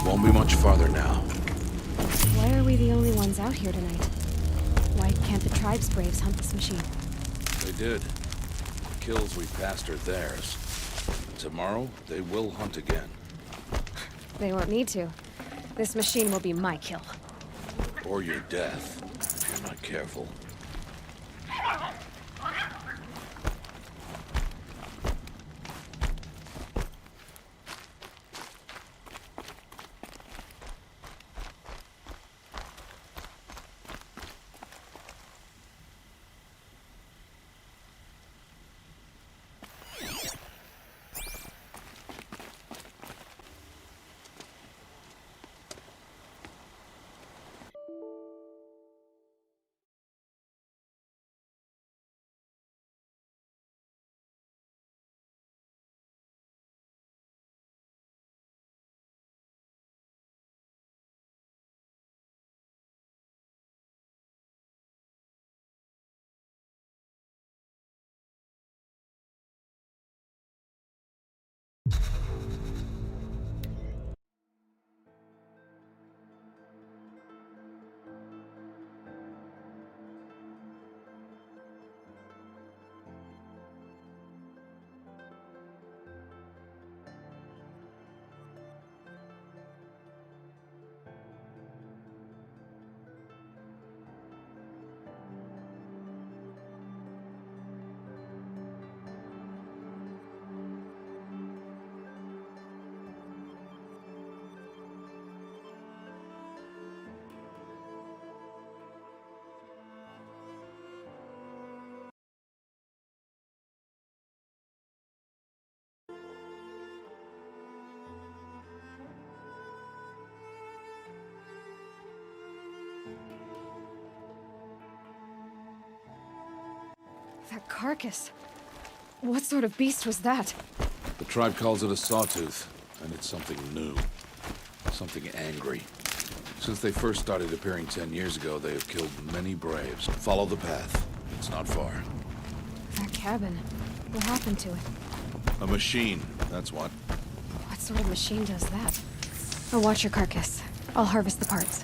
Won't be much farther now. Why are we the only ones out here tonight? Why can't the tribe's braves hunt this machine? They did. The kills we passed are theirs. Tomorrow, they will hunt again. They won't need to. This machine will be my kill. Or your death, if you're not careful. That carcass. What sort of beast was that? The tribe calls it a sawtooth, and it's something new. Something angry. Since they first started appearing 10 years ago, they have killed many braves. Follow the path. It's not far. That cabin. What happened to it? A machine, that's what. What sort of machine does that? I'll watch your carcass. I'll harvest the parts.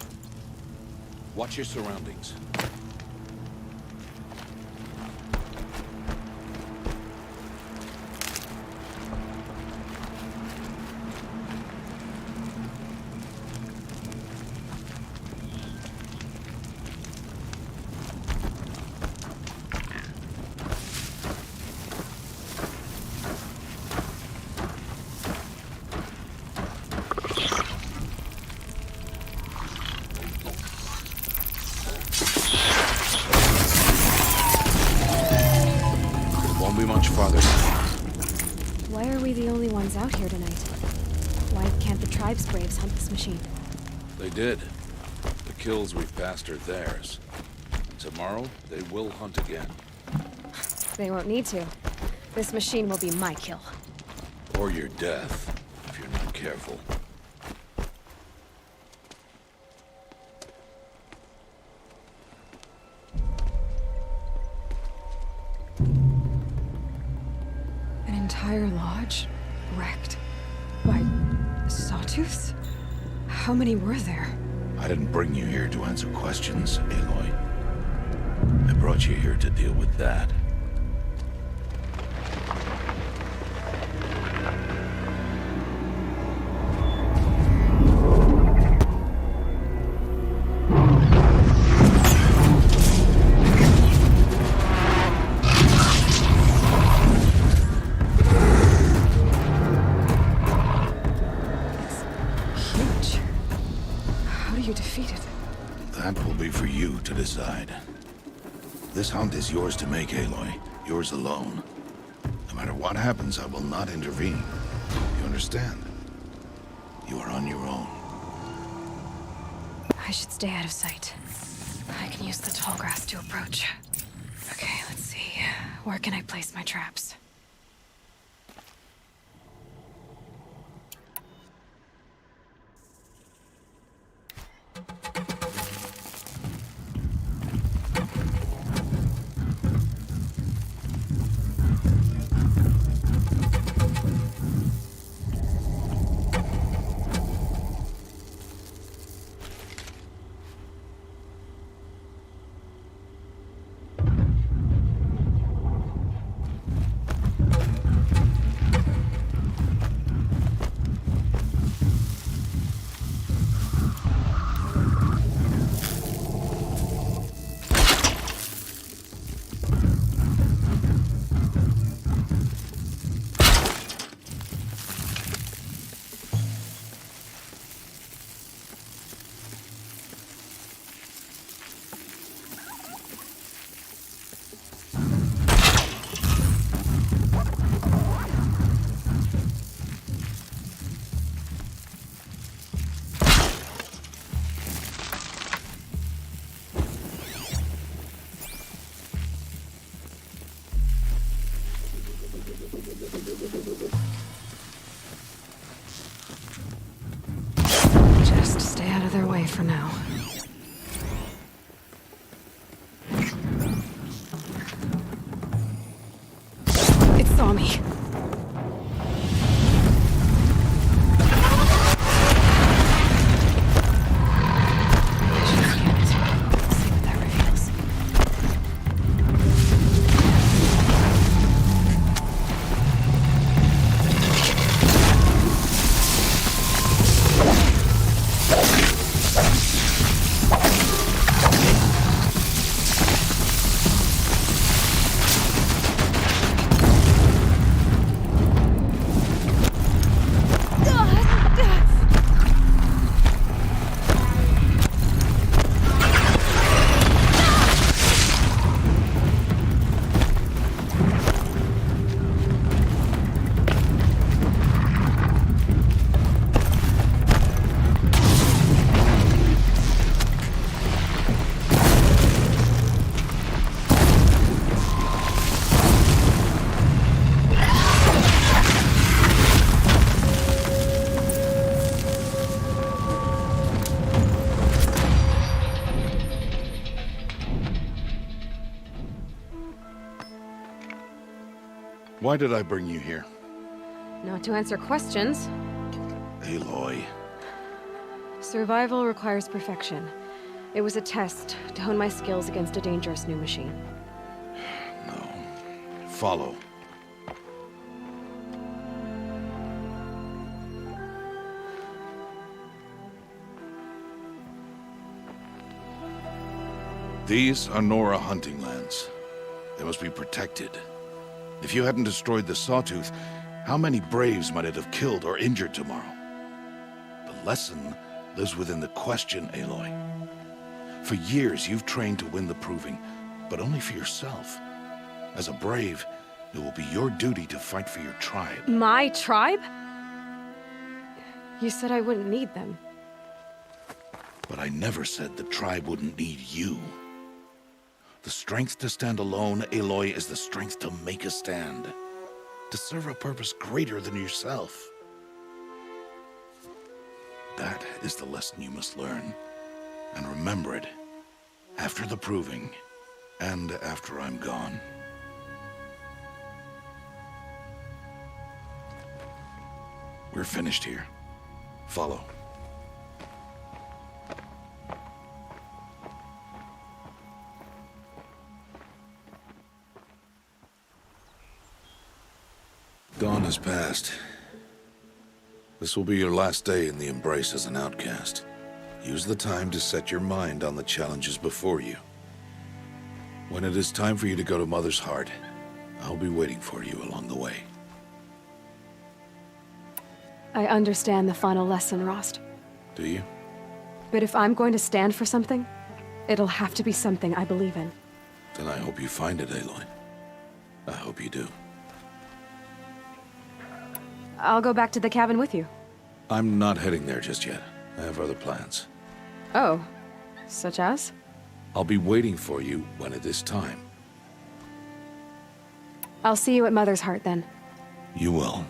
Watch your surroundings. Won't be much farther. Why are we the only ones out here tonight? Why can't the tribe's braves hunt this machine? They did. The kills we've passed are theirs. Tomorrow, they will hunt again. They won't need to. This machine will be my kill. Or your death, if you're not careful. An entire lodge? Wrecked? By sawtooths? How many were there? I didn't bring you here to answer questions, Aloy. I brought you here to deal with that. That will be for you to decide. This hunt is yours to make, Aloy. Yours alone. No matter what happens, I will not intervene. You understand? You are on your own. I should stay out of sight. I can use the tall grass to approach. Okay, let's see. Where can I place my traps? Just stay out of their way for now. It saw me. Why did I bring you here? Not to answer questions. Aloy. Survival requires perfection. It was a test to hone my skills against a dangerous new machine. No. Follow. These are Nora hunting lands. They must be protected. If you hadn't destroyed the Sawtooth, how many Braves might it have killed or injured tomorrow? The lesson lives within the question, Aloy. For years, you've trained to win the Proving, but only for yourself. As a Brave, it will be your duty to fight for your tribe. My tribe? You said I wouldn't need them. But I never said the tribe wouldn't need you. The strength to stand alone, Aloy, is the strength to make a stand. To serve a purpose greater than yourself. That is the lesson you must learn. And remember it. After the Proving. And after I'm gone. We're finished here. Follow. Dawn has passed. This will be your last day in the Embrace as an outcast. Use the time to set your mind on the challenges before you. When it is time for you to go to Mother's Heart, I'll be waiting for you along the way. I understand the final lesson, Rost. Do you? But if I'm going to stand for something, it'll have to be something I believe in. Then I hope you find it, Aloy. I hope you do. I'll go back to the cabin with you. I'm not heading there just yet. I have other plans. Oh, such as? I'll be waiting for you when it is time. I'll see you at Mother's Heart then. You will.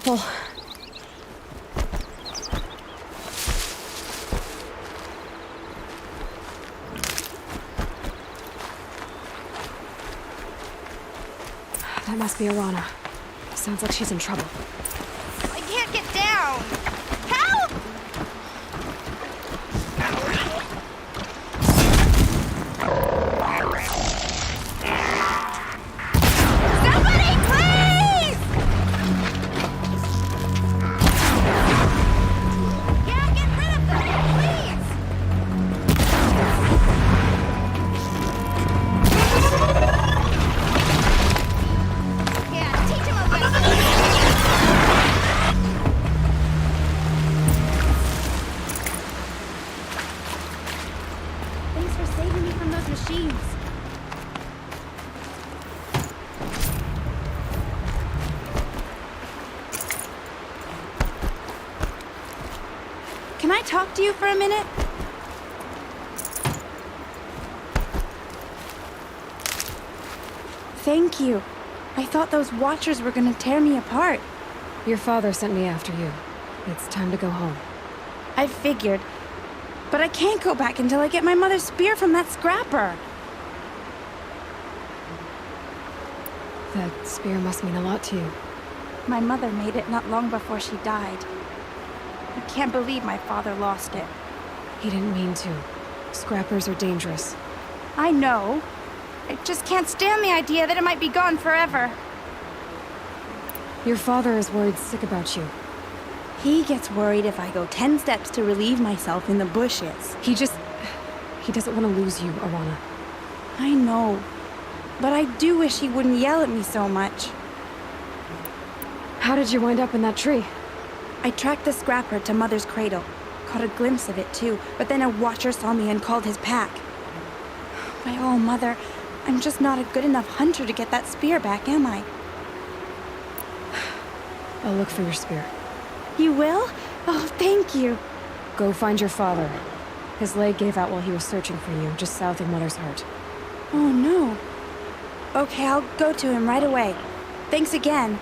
Careful. That must be Arana. Sounds like she's in trouble. I can't get down! Help! Somebody, please! Yeah, get rid of them, please! Yeah, teach him a lesson! Thanks for saving me from those machines. Can I talk to you for a minute? Thank you. I thought those watchers were gonna tear me apart. Your father sent me after you. It's time to go home. I figured. But I can't go back until I get my mother's spear from that scrapper. That spear must mean a lot to you. My mother made it not long before she died. I can't believe my father lost it. He didn't mean to. Scrappers are dangerous. I know. I just can't stand the idea that it might be gone forever. Your father is worried sick about you. He gets worried if I go 10 steps to relieve myself in the bushes. He doesn't want to lose you, Arana. I know. But I do wish he wouldn't yell at me so much. How did you wind up in that tree? I tracked the scrapper to Mother's cradle. Caught a glimpse of it too, but then a watcher saw me and called his pack. My oh, Mother, I'm just not a good enough hunter to get that spear back, am I? I'll look for your spear. You will? Oh, thank you. Go find your father. His leg gave out while he was searching for you, just south of Mother's Heart. Oh, no. Okay, I'll go to him right away. Thanks again.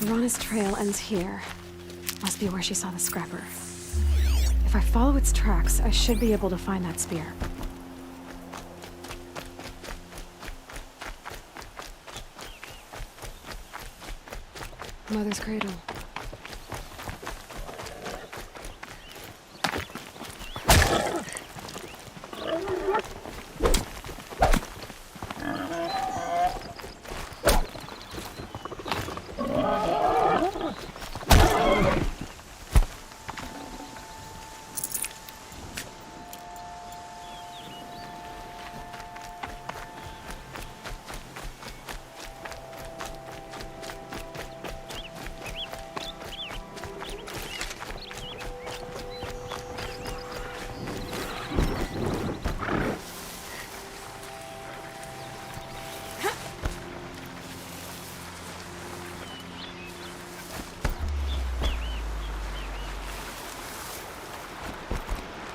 Arana's trail ends here. Must be where she saw the scrapper. If I follow its tracks, I should be able to find that spear. Mother's cradle.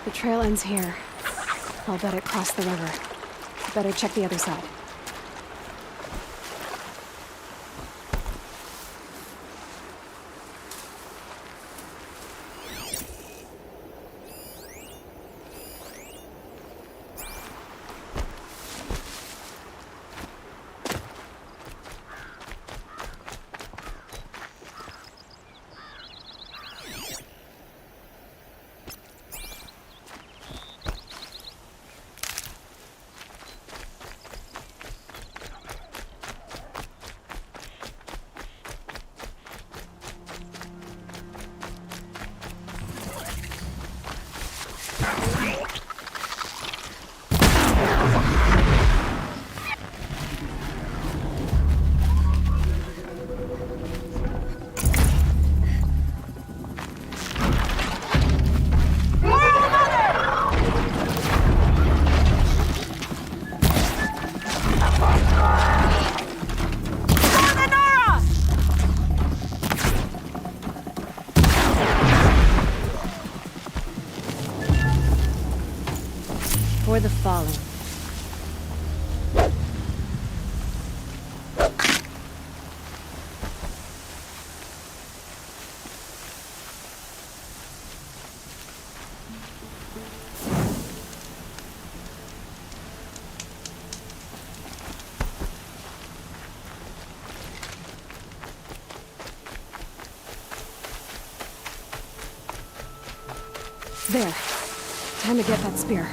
The trail ends here. I'll bet it crossed the river. Better check the other side. for the fallen. There. Time to get that spear.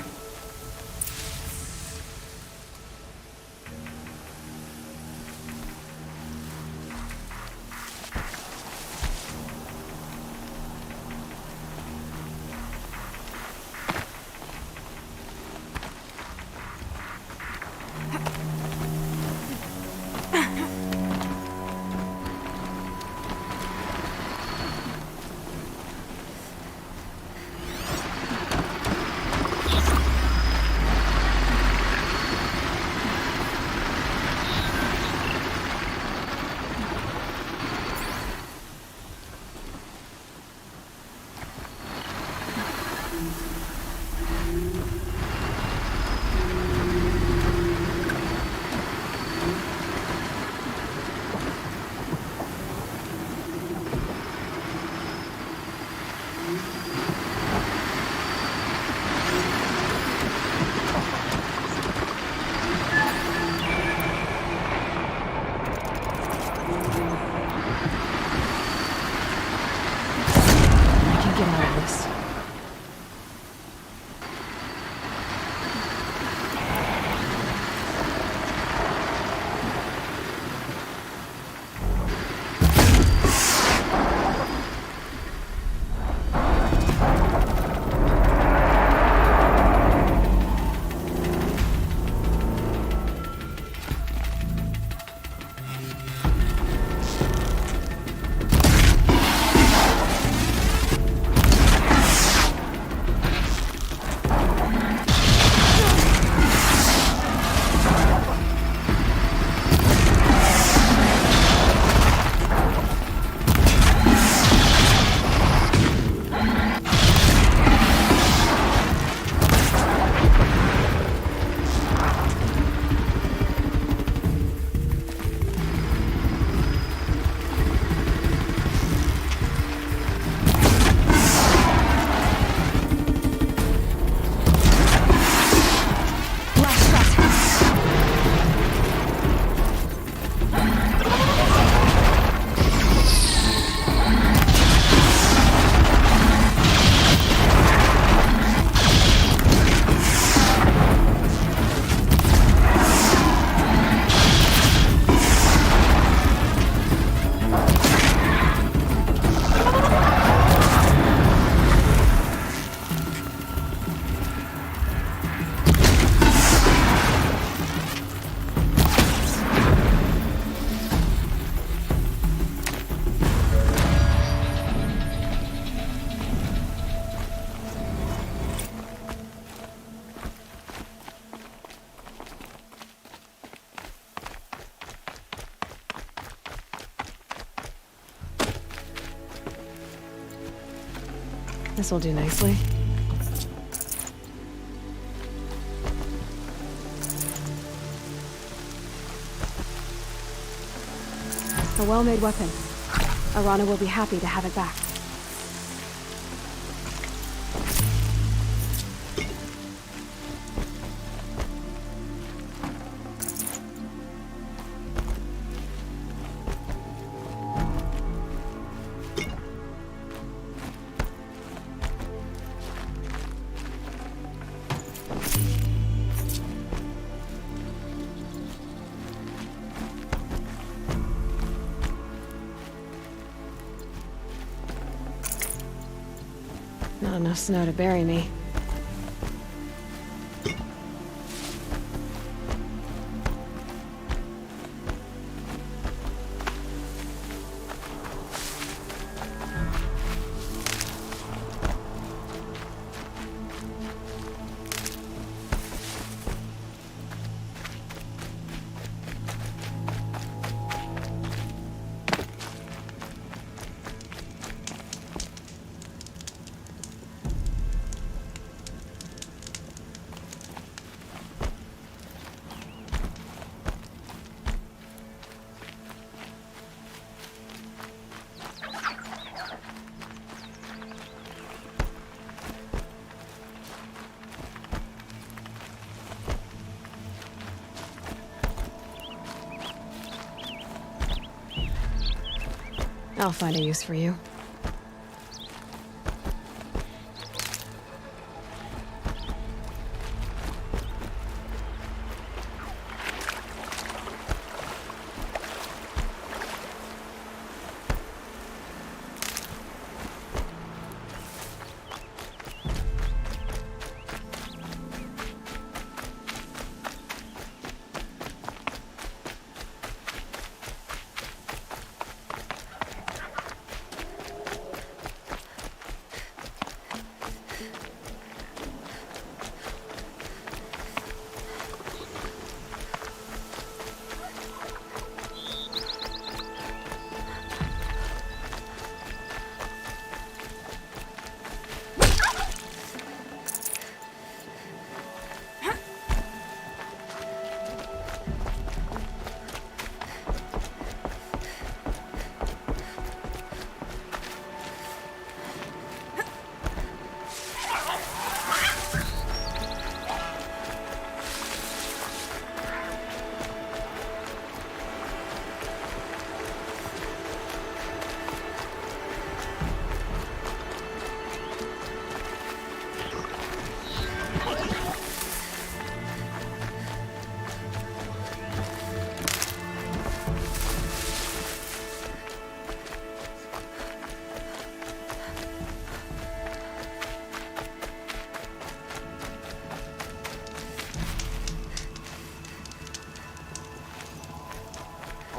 This'll do nicely. A well-made weapon. Arana will be happy to have it back. Not enough snow to bury me. I'll find a use for you.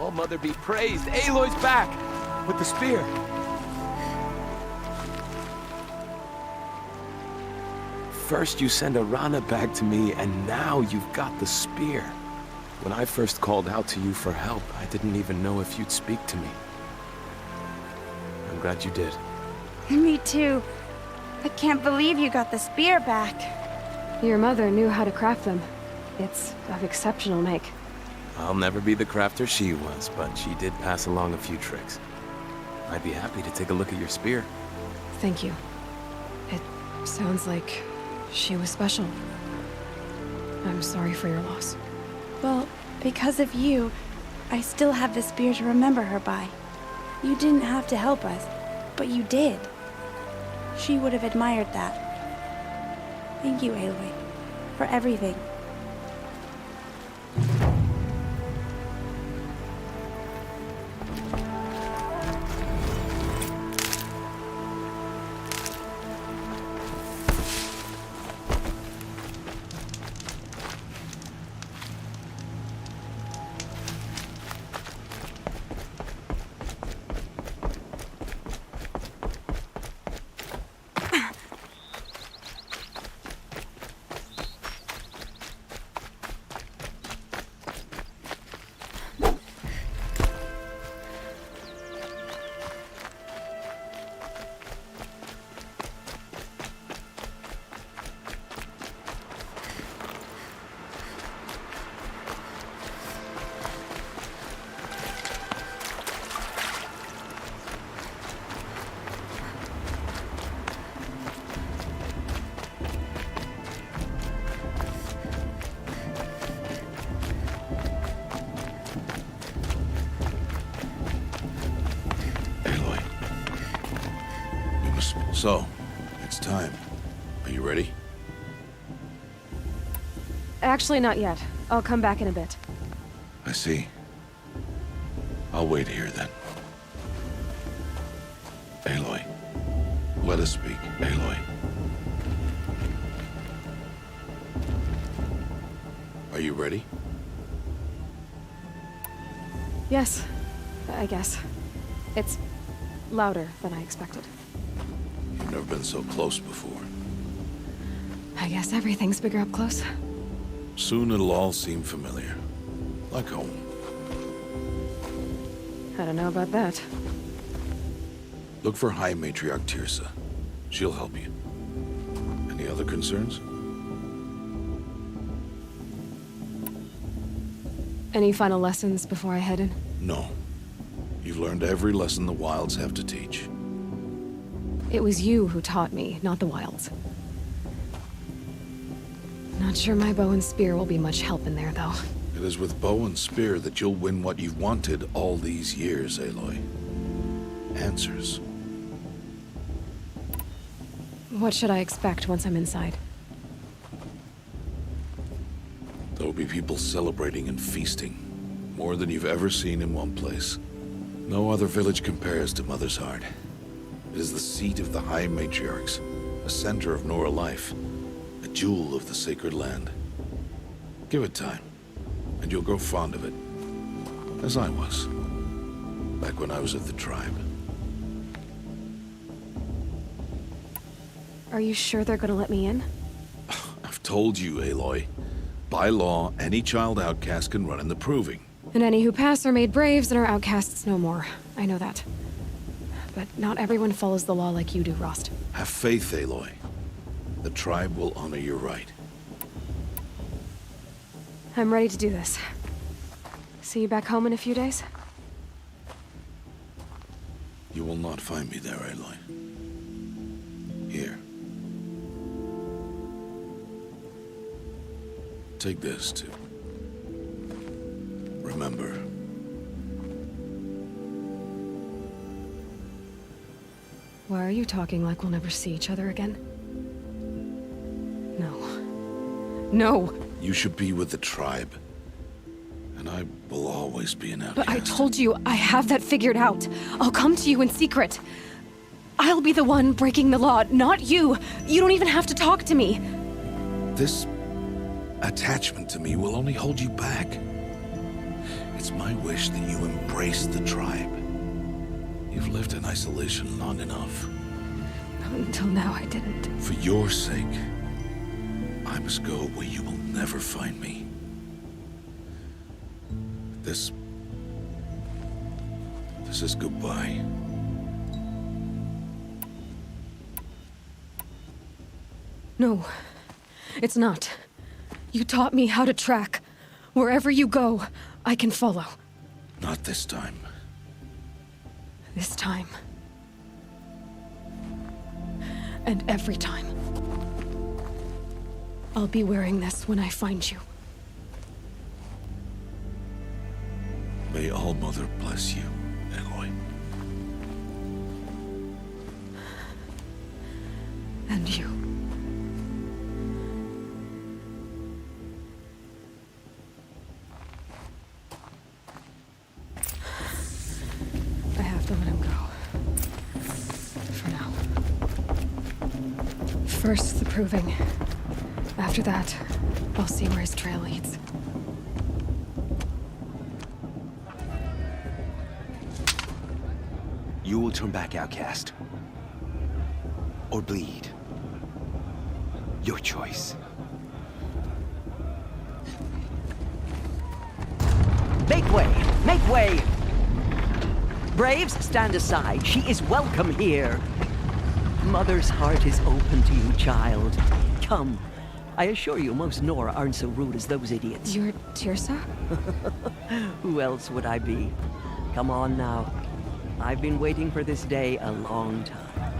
Oh, Mother be praised! Aloy's back! With the spear! First you send Arana back to me, and now you've got the spear. When I first called out to you for help, I didn't even know if you'd speak to me. I'm glad you did. Me too. I can't believe you got the spear back. Your mother knew how to craft them. It's of exceptional make. I'll never be the crafter she was, but she did pass along a few tricks. I'd be happy to take a look at your spear. Thank you. It sounds like she was special. I'm sorry for your loss. Well, because of you, I still have the spear to remember her by. You didn't have to help us, but you did. She would have admired that. Thank you, Aloy, for everything. So, it's time. Are you ready? Actually, not yet. I'll come back in a bit. I see. I'll wait here then. Aloy. Let us speak, Aloy. Are you ready? Yes, I guess. It's louder than I expected. You've never been so close before. I guess everything's bigger up close. Soon it'll all seem familiar. Like home. I don't know about that. Look for High Matriarch Tirsa. She'll help you. Any other concerns? Any final lessons before I head in? No. You've learned every lesson the Wilds have to teach. It was you who taught me, not the Wilds. Not sure my bow and spear will be much help in there, though. It is with bow and spear that you'll win what you've wanted all these years, Aloy. answers. What should I expect once I'm inside? There will be people celebrating and feasting. More than you've ever seen in one place. No other village compares to Mother's Heart. It is the seat of the High Matriarchs, a center of Nora life, a jewel of the sacred land. Give it time, and you'll grow fond of it. As I was, back when I was of the tribe. Are you sure they're gonna let me in? I've told you, Aloy. By law, any child outcast can run in the proving. And any who pass are made braves and are outcasts no more. I know that. But not everyone follows the law like you do, Rost. Have faith, Aloy. The tribe will honor your right. I'm ready to do this. See you back home in a few days? You will not find me there, Aloy. Here. Take this, too. Remember. Why are you talking like we'll never see each other again? No. No! You should be with the tribe. And I will always be an outcast. But I told you, I have that figured out. I'll come to you in secret. I'll be the one breaking the law, not you. You don't even have to talk to me. This attachment to me will only hold you back. It's my wish that you embrace the tribe. You've lived in isolation long enough. Until now, I didn't. For your sake, I must go where you will never find me. This is goodbye. No, it's not. You taught me how to track. Wherever you go, I can follow. Not this time. This time. And every time. I'll be wearing this when I find you. May All Mother bless you, Aloy. And you. I have to let him go. For now. First, the proving. After that, I'll see where his trail leads. You will turn back, outcast. Or bleed. Your choice. Make way! Make way! Braves, stand aside. She is welcome here. Mother's heart is open to you, child. Come. I assure you, most Nora aren't so rude as those idiots. You're Teersa? Who else would I be? Come on now. I've been waiting for this day a long time.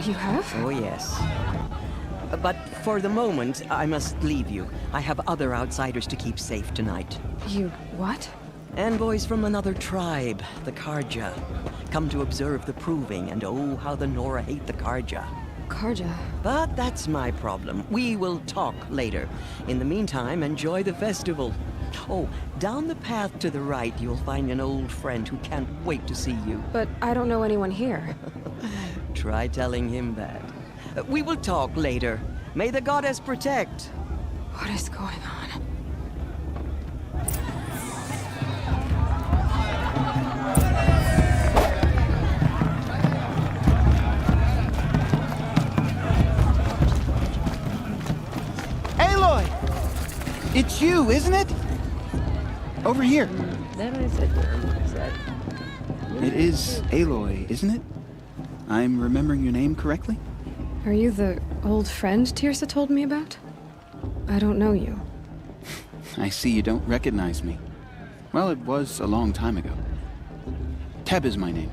You have? Oh, yes. But for the moment, I must leave you. I have other outsiders to keep safe tonight. You what? Envoys from another tribe, the Karja. Come to observe the proving, and oh, how the Nora hate the Karja. Karja? But that's my problem. We will talk later. In the meantime, enjoy the festival. Oh, down the path to the right, you'll find an old friend who can't wait to see you. But I don't know anyone here. Try telling him that. We will talk later. May the goddess protect. What is going on? Aloy! It's you, isn't it? Over here. It is Aloy, isn't it? I'm remembering your name correctly? Are you the old friend Teersa told me about? I don't know you. I see you don't recognize me. Well, it was a long time ago. Teb is my name.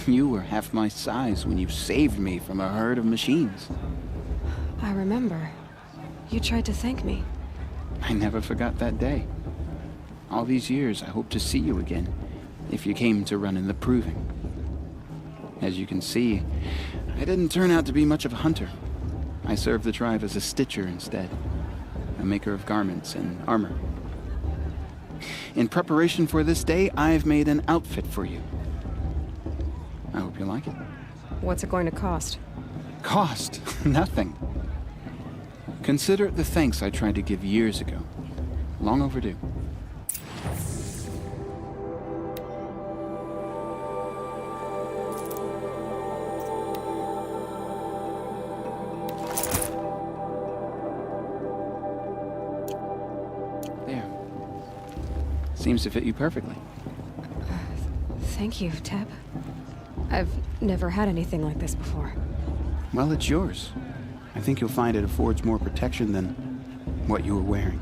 You were half my size when you saved me from a herd of machines. I remember. You tried to thank me. I never forgot that day. All these years, I hope to see you again, if you came to run in the proving. As you can see, I didn't turn out to be much of a hunter. I served the tribe as a stitcher instead, a maker of garments and armor. In preparation for this day, I've made an outfit for you. I hope you like it. What's it going to cost? Cost? Nothing. Consider it the thanks I tried to give years ago. Long overdue. There. Seems to fit you perfectly. Thank you, Teb. I've never had anything like this before. Well, it's yours. I think you'll find it affords more protection than what you were wearing.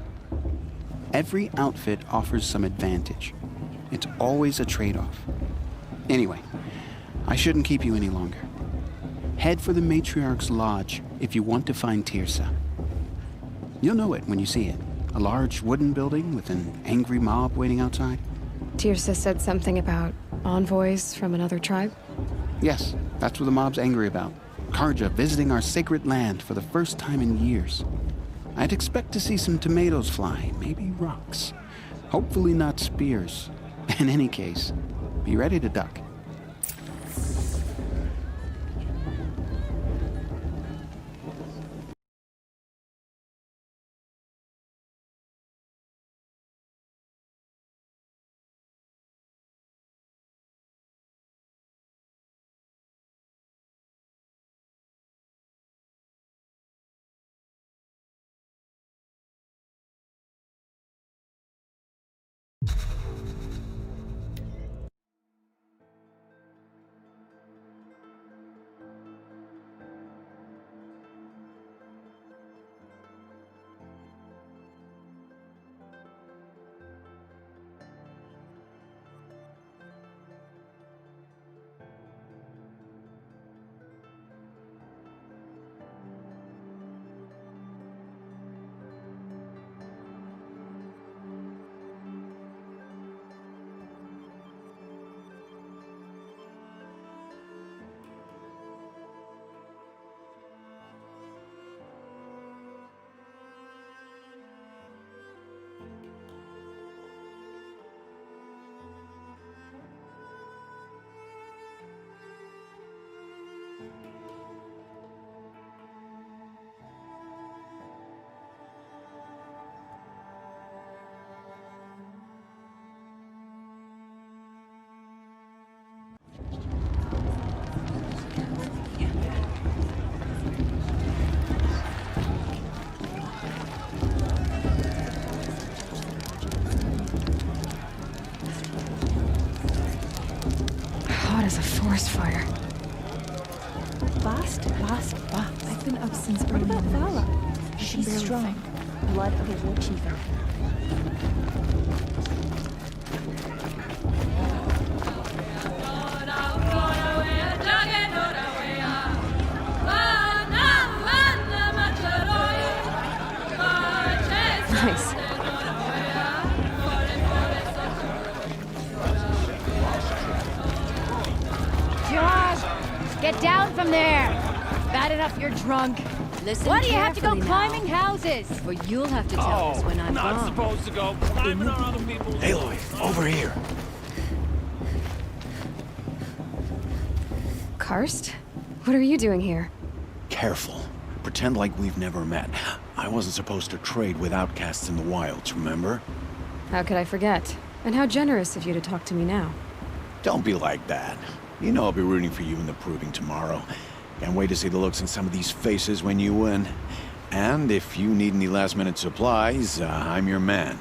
Every outfit offers some advantage. It's always a trade-off. Anyway, I shouldn't keep you any longer. Head for the Matriarch's Lodge if you want to find Tirsa. You'll know it when you see it. A large wooden building with an angry mob waiting outside. Tirsa said something about envoys from another tribe? Yes, that's what the mob's angry about. Karja visiting our sacred land for the first time in years. I'd expect to see some tomatoes fly, maybe rocks. Hopefully not spears. In any case, be ready to duck. Hot as a forest fire. Bast. I've been up since early in the morning. She's strong. Blood of a war chief. Nice. Josh, get down from there. Bad enough you're drunk. Listen Why do you have to go carefully now, climbing houses? or you'll have to tell us when I'm not gone. supposed to go climbing on other people's... Aloy, over here. Karst? What are you doing here? Careful. Pretend like we've never met. I wasn't supposed to trade with outcasts in the wilds, remember? How could I forget? And how generous of you to talk to me now. Don't be like that. You know I'll be rooting for you in the proving tomorrow. Can't wait to see the looks in some of these faces when you win. And if you need any last-minute supplies, I'm your man.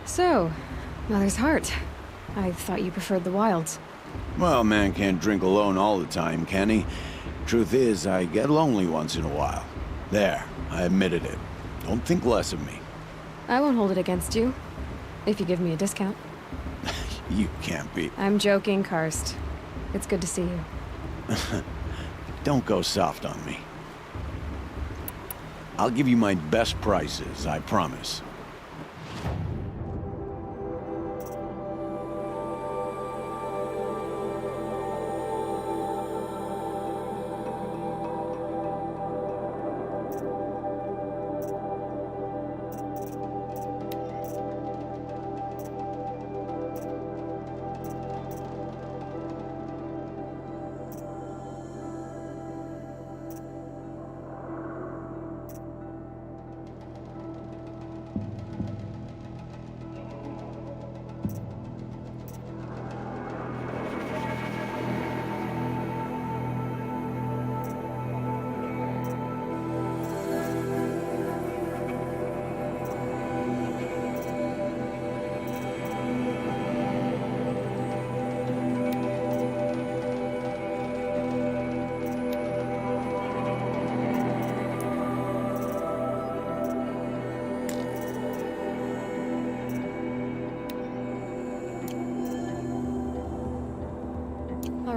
So, Mother's Heart. I thought you preferred the wilds. Well, man can't drink alone all the time, can he? Truth is, I get lonely once in a while. There, I admitted it. Don't think less of me. I won't hold it against you, if you give me a discount. You can't be. I'm joking, Karst. It's good to see you. Don't go soft on me. I'll give you my best prices, I promise.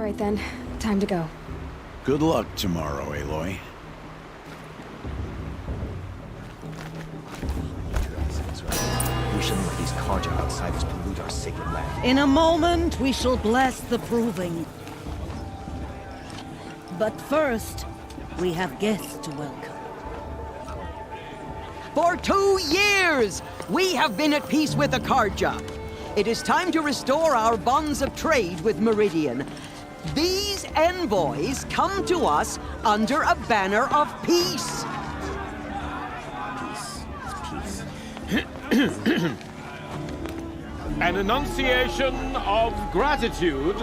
All right then, time to go. Good luck tomorrow, Aloy. We shouldn't let these Karja outsiders pollute our sacred land. In a moment, we shall bless the proving. But first, we have guests to welcome. For 2 years, we have been at peace with the Karja. It is time to restore our bonds of trade with Meridian. These envoys come to us under a banner of peace. An enunciation of gratitude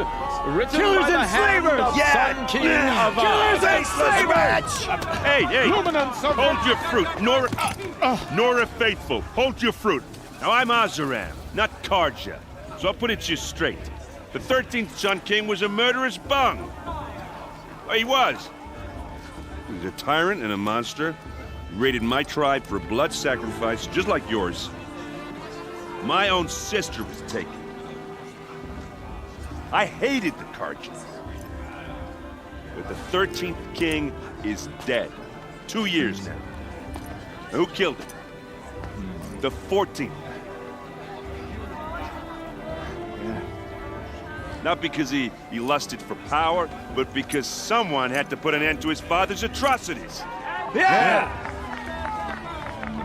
written Killers by the and hand slavers! of Yeah! Sun King Yeah! of Killers and slavers! Hey! Luminance of Hold your fruit, Nora Faithful. Hold your fruit. Now I'm Azuram, not Karja, so I'll put it to you straight. The 13th Sun King was a murderous bung. Well, he was. He was a tyrant and a monster. He raided my tribe for a blood sacrifice, just like yours. My own sister was taken. I hated the Karja. But the 13th king is dead. 2 years now. Who killed him? The 14th. Yeah. Not because he lusted for power, but because someone had to put an end to his father's atrocities. Yeah!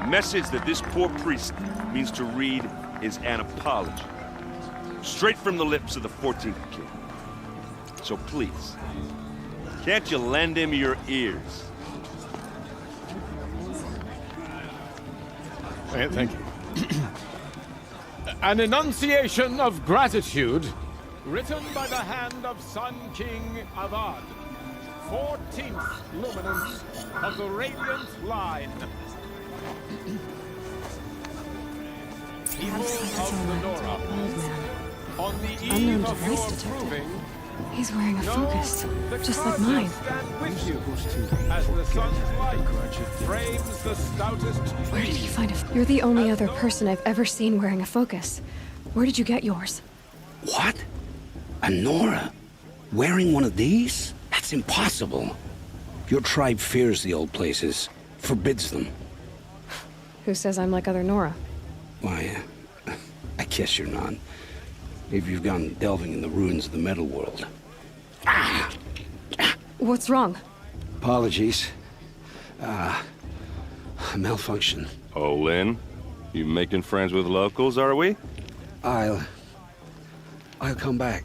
The message that this poor priest means to read is an apology. Straight from the lips of the 14th king. So please, can't you lend him your ears? Thank you. An enunciation of gratitude written by the hand of Sun King Avad, 14th luminance of the Radiant Line. People of the Nora, on the eve Unknown of device your detected. proving, He's wearing a know focus, the just like Karja mine. stand with you as the sun's light frames the stoutest Where did he find it? You're the only other person I've ever seen wearing a focus. Where did you get yours? What? A Nora? Wearing one of these? That's impossible. Your tribe fears the old places, forbids them. Who says I'm like other Nora? Why, I guess you're not. Maybe you've gone delving in the ruins of the metal world. What's wrong? Apologies. A malfunction. Oh, Lynn, you making friends with locals, are we? I'll come back.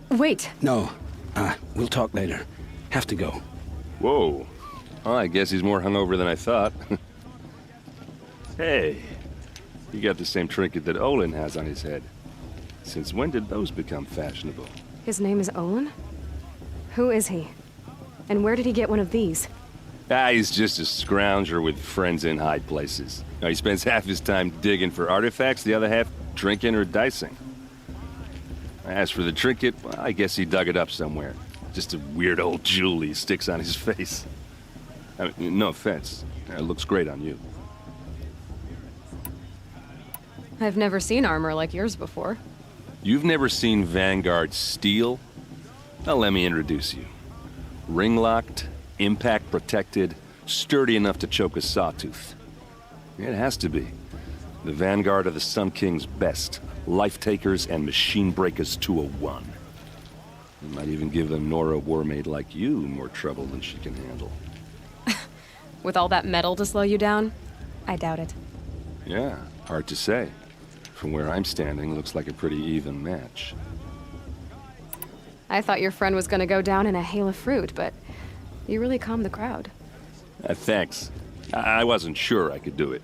Wait. No, we'll talk later. Have to go. Whoa. Well, I guess he's more hungover than I thought. Hey, you got the same trinket that Olin has on his head. Since when did those become fashionable? His name is Olin? Who is he? And where did he get one of these? He's just a scrounger with friends in high places. Now, he spends half his time digging for artifacts, the other half drinking or dicing. As for the trinket, well, I guess he dug it up somewhere. Just a weird old jewel he sticks on his face. I mean, no offense. It looks great on you. I've never seen armor like yours before. You've never seen Vanguard steel? Now let me introduce you. Ring-locked, impact-protected, sturdy enough to choke a sawtooth. It has to be. The Vanguard of the Sun King's best. Life-takers and machine-breakers to a one. You might even give a Nora warmaid like you more trouble than she can handle. With all that metal to slow you down? I doubt it. Yeah, hard to say. From where I'm standing, looks like a pretty even match. I thought your friend was gonna go down in a hail of fruit, but you really calmed the crowd. Thanks. I wasn't sure I could do it.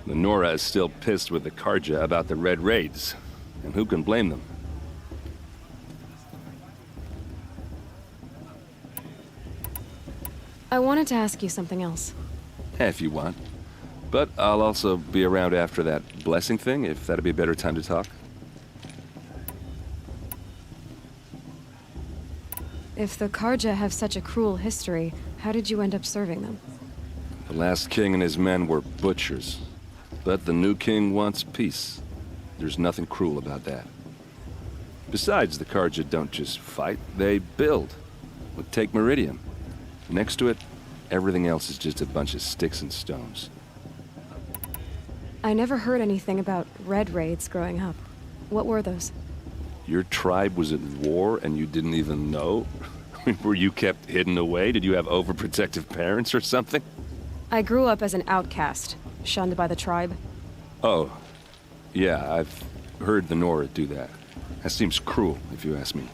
The Nora is still pissed with the Karja about the Red Raids, and who can blame them? I wanted to ask you something else. If you want. But I'll also be around after that blessing thing, if that'd be a better time to talk. If the Karja have such a cruel history, how did you end up serving them? The last king and his men were butchers. But the new king wants peace. There's nothing cruel about that. Besides, the Carja don't just fight, they build. Well, take Meridian. Next to it, everything else is just a bunch of sticks and stones. I never heard anything about red raids growing up. What were those? Your tribe was at war and you didn't even know? Were you kept hidden away? Did you have overprotective parents or something? I grew up as an outcast, shunned by the tribe. Oh, yeah, I've heard the Nora do that. That seems cruel, if you ask me.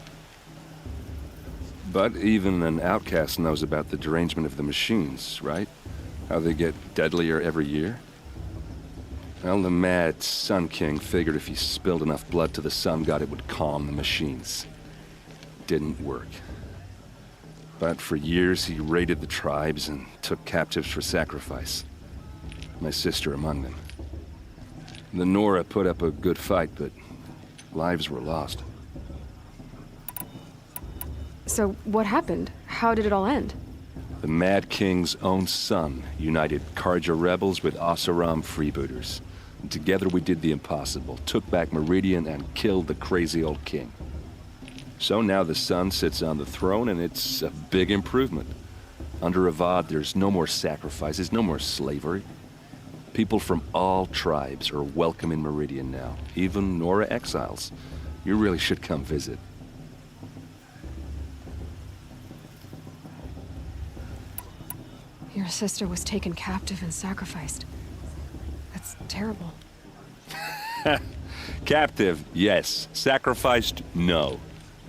But even an outcast knows about the derangement of the machines, right? How they get deadlier every year? Well, the mad Sun King figured if he spilled enough blood to the Sun God, it would calm the machines. Didn't work. But for years, he raided the tribes and took captives for sacrifice. My sister among them. The Nora put up a good fight, but lives were lost. So what happened? How did it all end? The Mad King's own son united Carja rebels with Oseram freebooters. And together we did the impossible, took back Meridian and killed the crazy old king. So now the son sits on the throne and it's a big improvement. Under Avad, there's no more sacrifices, no more slavery. People from all tribes are welcome in Meridian now, even Nora exiles. You really should come visit. Your sister was taken captive and sacrificed. That's terrible. Captive, yes. Sacrificed, no.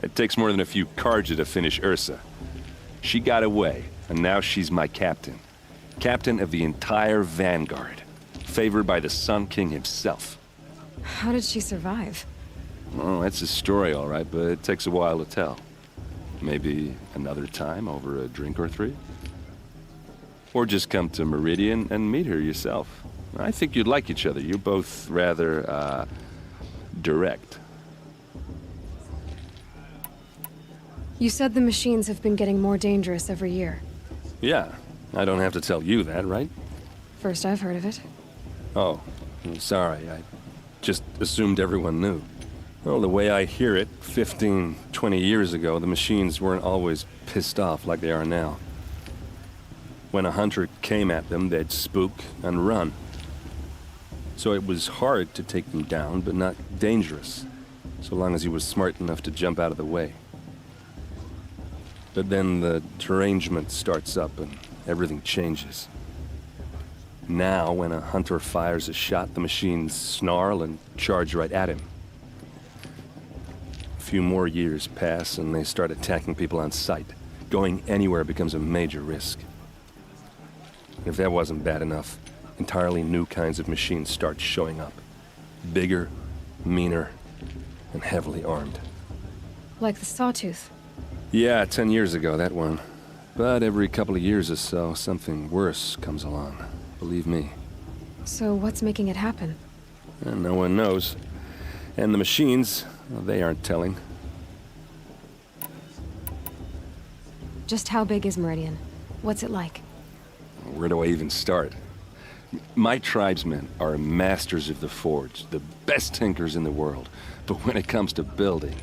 It takes more than a few Carja to finish Ursa. She got away, and now she's my captain. Captain of the entire Vanguard. Favored by the Sun King himself. How did she survive? Oh, that's a story, all right, but it takes a while to tell. Maybe another time over a drink or three? Or just come to Meridian and meet her yourself. I think you'd like each other. You're both rather, direct. You said the machines have been getting more dangerous every year. Yeah, I don't have to tell you that, right? First I've heard of it. Oh, I'm sorry. I just assumed everyone knew. Well, the way I hear it, 15, 20 years ago, the machines weren't always pissed off like they are now. When a hunter came at them, they'd spook and run. So it was hard to take them down, but not dangerous, so long as he was smart enough to jump out of the way. But then the derangement starts up and everything changes. Now, when a hunter fires a shot, the machines snarl and charge right at him. A few more years pass and they start attacking people on sight. Going anywhere becomes a major risk. If that wasn't bad enough, entirely new kinds of machines start showing up. Bigger, meaner, and heavily armed. Like the Sawtooth. Yeah, 10 years ago, that one. But every couple of years or so, something worse comes along. Believe me. So what's making it happen? And no one knows. And the machines, well, they aren't telling. Just how big is Meridian? What's it like? Where do I even start? My tribesmen are masters of the forge, the best tinkers in the world. But when it comes to building,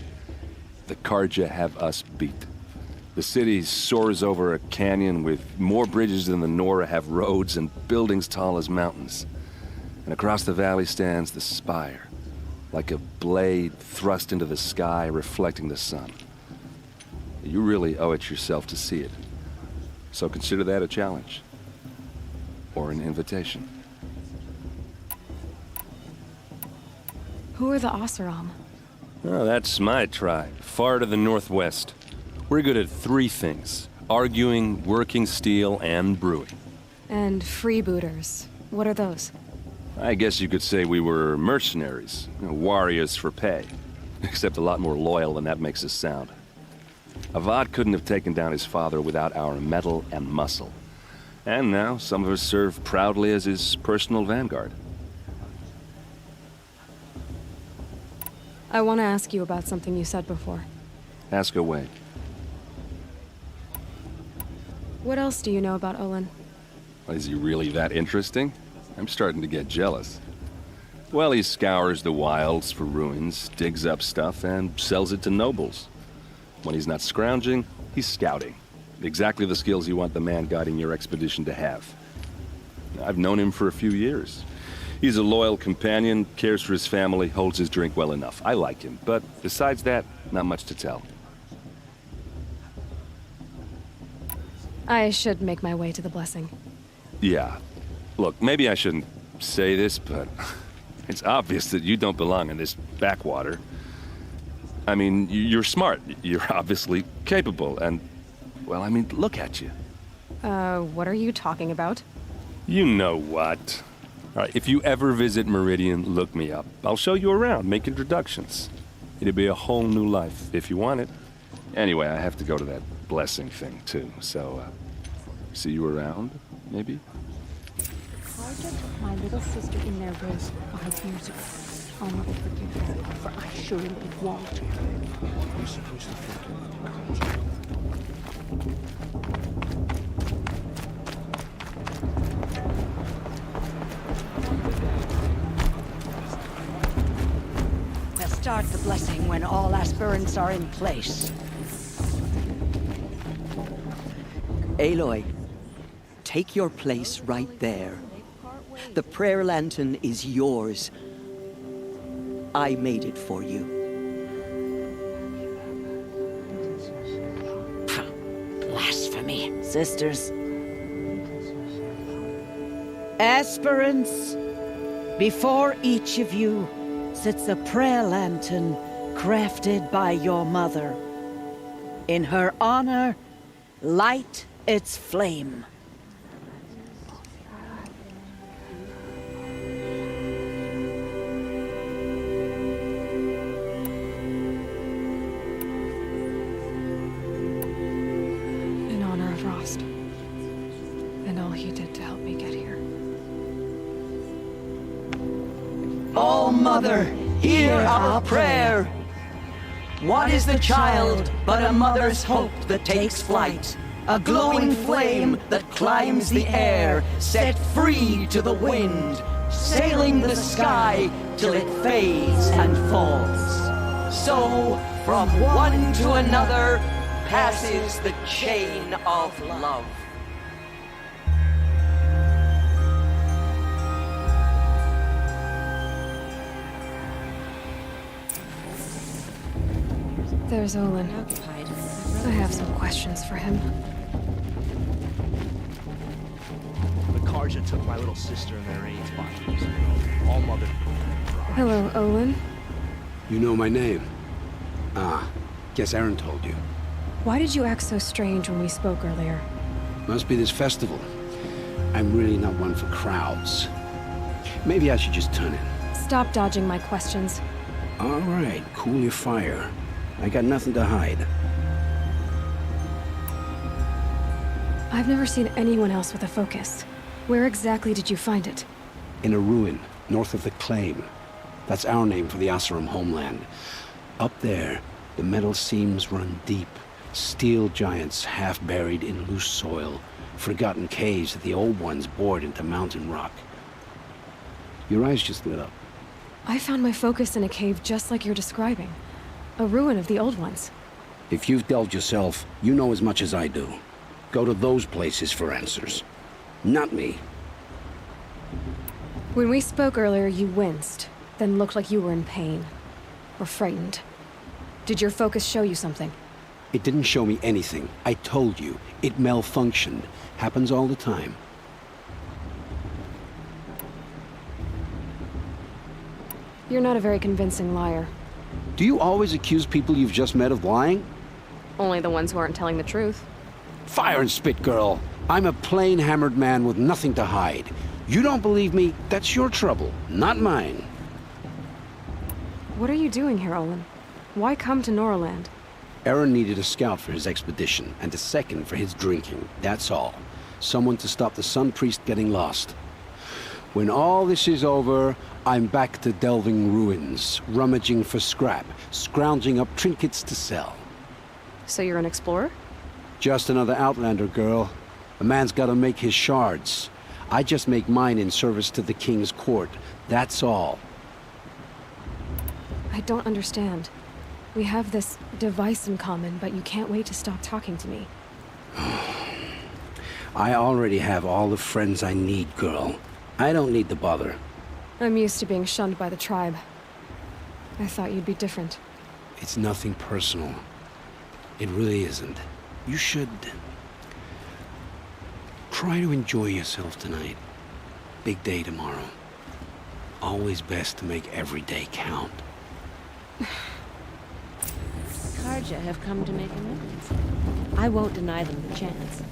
the Carja have us beat. The city soars over a canyon with more bridges than the Nora have roads and buildings tall as mountains. And across the valley stands the spire, like a blade thrust into the sky reflecting the sun. You really owe it yourself to see it. So consider that a challenge. Or an invitation. Who are the Oseram? Oh, that's my tribe, far to the northwest. We're good at three things: arguing, working steel, and brewing. And freebooters. What are those? I guess you could say we were mercenaries, warriors for pay. Except a lot more loyal than that makes us sound. Avad couldn't have taken down his father without our metal and muscle. And now, some of us serve proudly as his personal vanguard. I want to ask you about something you said before. Ask away. What else do you know about Olin? Is he really that interesting? I'm starting to get jealous. Well, he scours the wilds for ruins, digs up stuff, and sells it to nobles. When he's not scrounging, he's scouting. Exactly the skills you want the man guiding your expedition to have. I've known him for a few years. He's a loyal companion, cares for his family, holds his drink well enough. I like him, but besides that, not much to tell. I should make my way to the blessing. Yeah. Look, maybe I shouldn't say this, but it's obvious that you don't belong in this backwater. I mean, you're smart. You're obviously capable, and, well, I mean, look at you. What are you talking about? You know what. All right, if you ever visit Meridian, look me up. I'll show you around, make introductions. It'll be a whole new life, if you want it. Anyway, I have to go to that blessing thing, too, so, see you around, maybe? Carja took my little sister in their room 5 years ago. I'll never forgive her, for I surely won't. You're supposed to forgive. We'll start the blessing when all aspirants are in place. Aloy, take your place right there. The prayer lantern is yours. I made it for you. Blasphemy, sisters. Aspirants, before each of you sits a prayer lantern crafted by your mother. In her honor, light its flame. In honor of Rost. And all he did to help me get here. All Mother, hear our prayer. What is the child but a mother's hope that takes flight? A glowing flame that climbs the air, set free to the wind, sailing the sky till it fades and falls. So, from one to another, passes the chain of love. There's Olin. I have some questions for him. The Carja took my little sister in their raids 5 years ago. All mother. Hello, Olin. You know my name? Guess Aaron told you. Why did you act so strange when we spoke earlier? Must be this festival. I'm really not one for crowds. Maybe I should just turn in. Stop dodging my questions. All right, cool your fire. I got nothing to hide. I've never seen anyone else with a focus. Where exactly did you find it? In a ruin, north of the Claim. That's our name for the Asuram homeland. Up there, the metal seams run deep. Steel giants half buried in loose soil. Forgotten caves that the old ones bored into mountain rock. Your eyes just lit up. I found my focus in a cave just like you're describing. A ruin of the old ones. If you've delved yourself, you know as much as I do. Go to those places for answers. Not me. When we spoke earlier, you winced, then looked like you were in pain. Or frightened. Did your focus show you something? It didn't show me anything. I told you. It malfunctioned. Happens all the time. You're not a very convincing liar. Do you always accuse people you've just met of lying? Only the ones who aren't telling the truth. Fire and spit, girl. I'm a plain hammered man with nothing to hide. You don't believe me, that's your trouble, not mine. What are you doing here, Olin? Why come to Noraland? Aaron needed a scout for his expedition, and a second for his drinking, that's all. Someone to stop the Sun Priest getting lost. When all this is over, I'm back to delving ruins, rummaging for scrap, scrounging up trinkets to sell. So you're an explorer? Just another Outlander, girl. A man's gotta make his shards. I just make mine in service to the King's court, that's all. I don't understand. We have this device in common, but you can't wait to stop talking to me. I already have all the friends I need, girl. I don't need the bother. I'm used to being shunned by the tribe. I thought you'd be different. It's nothing personal. It really isn't. You should try to enjoy yourself tonight. Big day tomorrow. Always best to make every day count. Karja have come to make amends. I won't deny them the chance.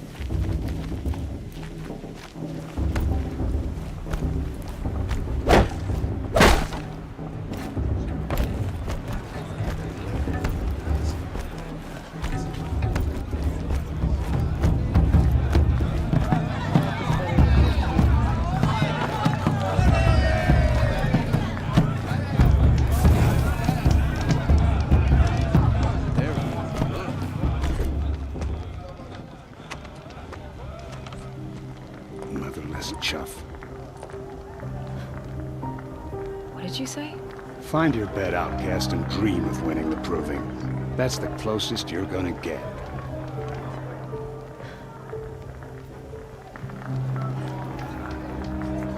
Find your bed, outcast, and dream of winning the proving. That's the closest you're gonna get.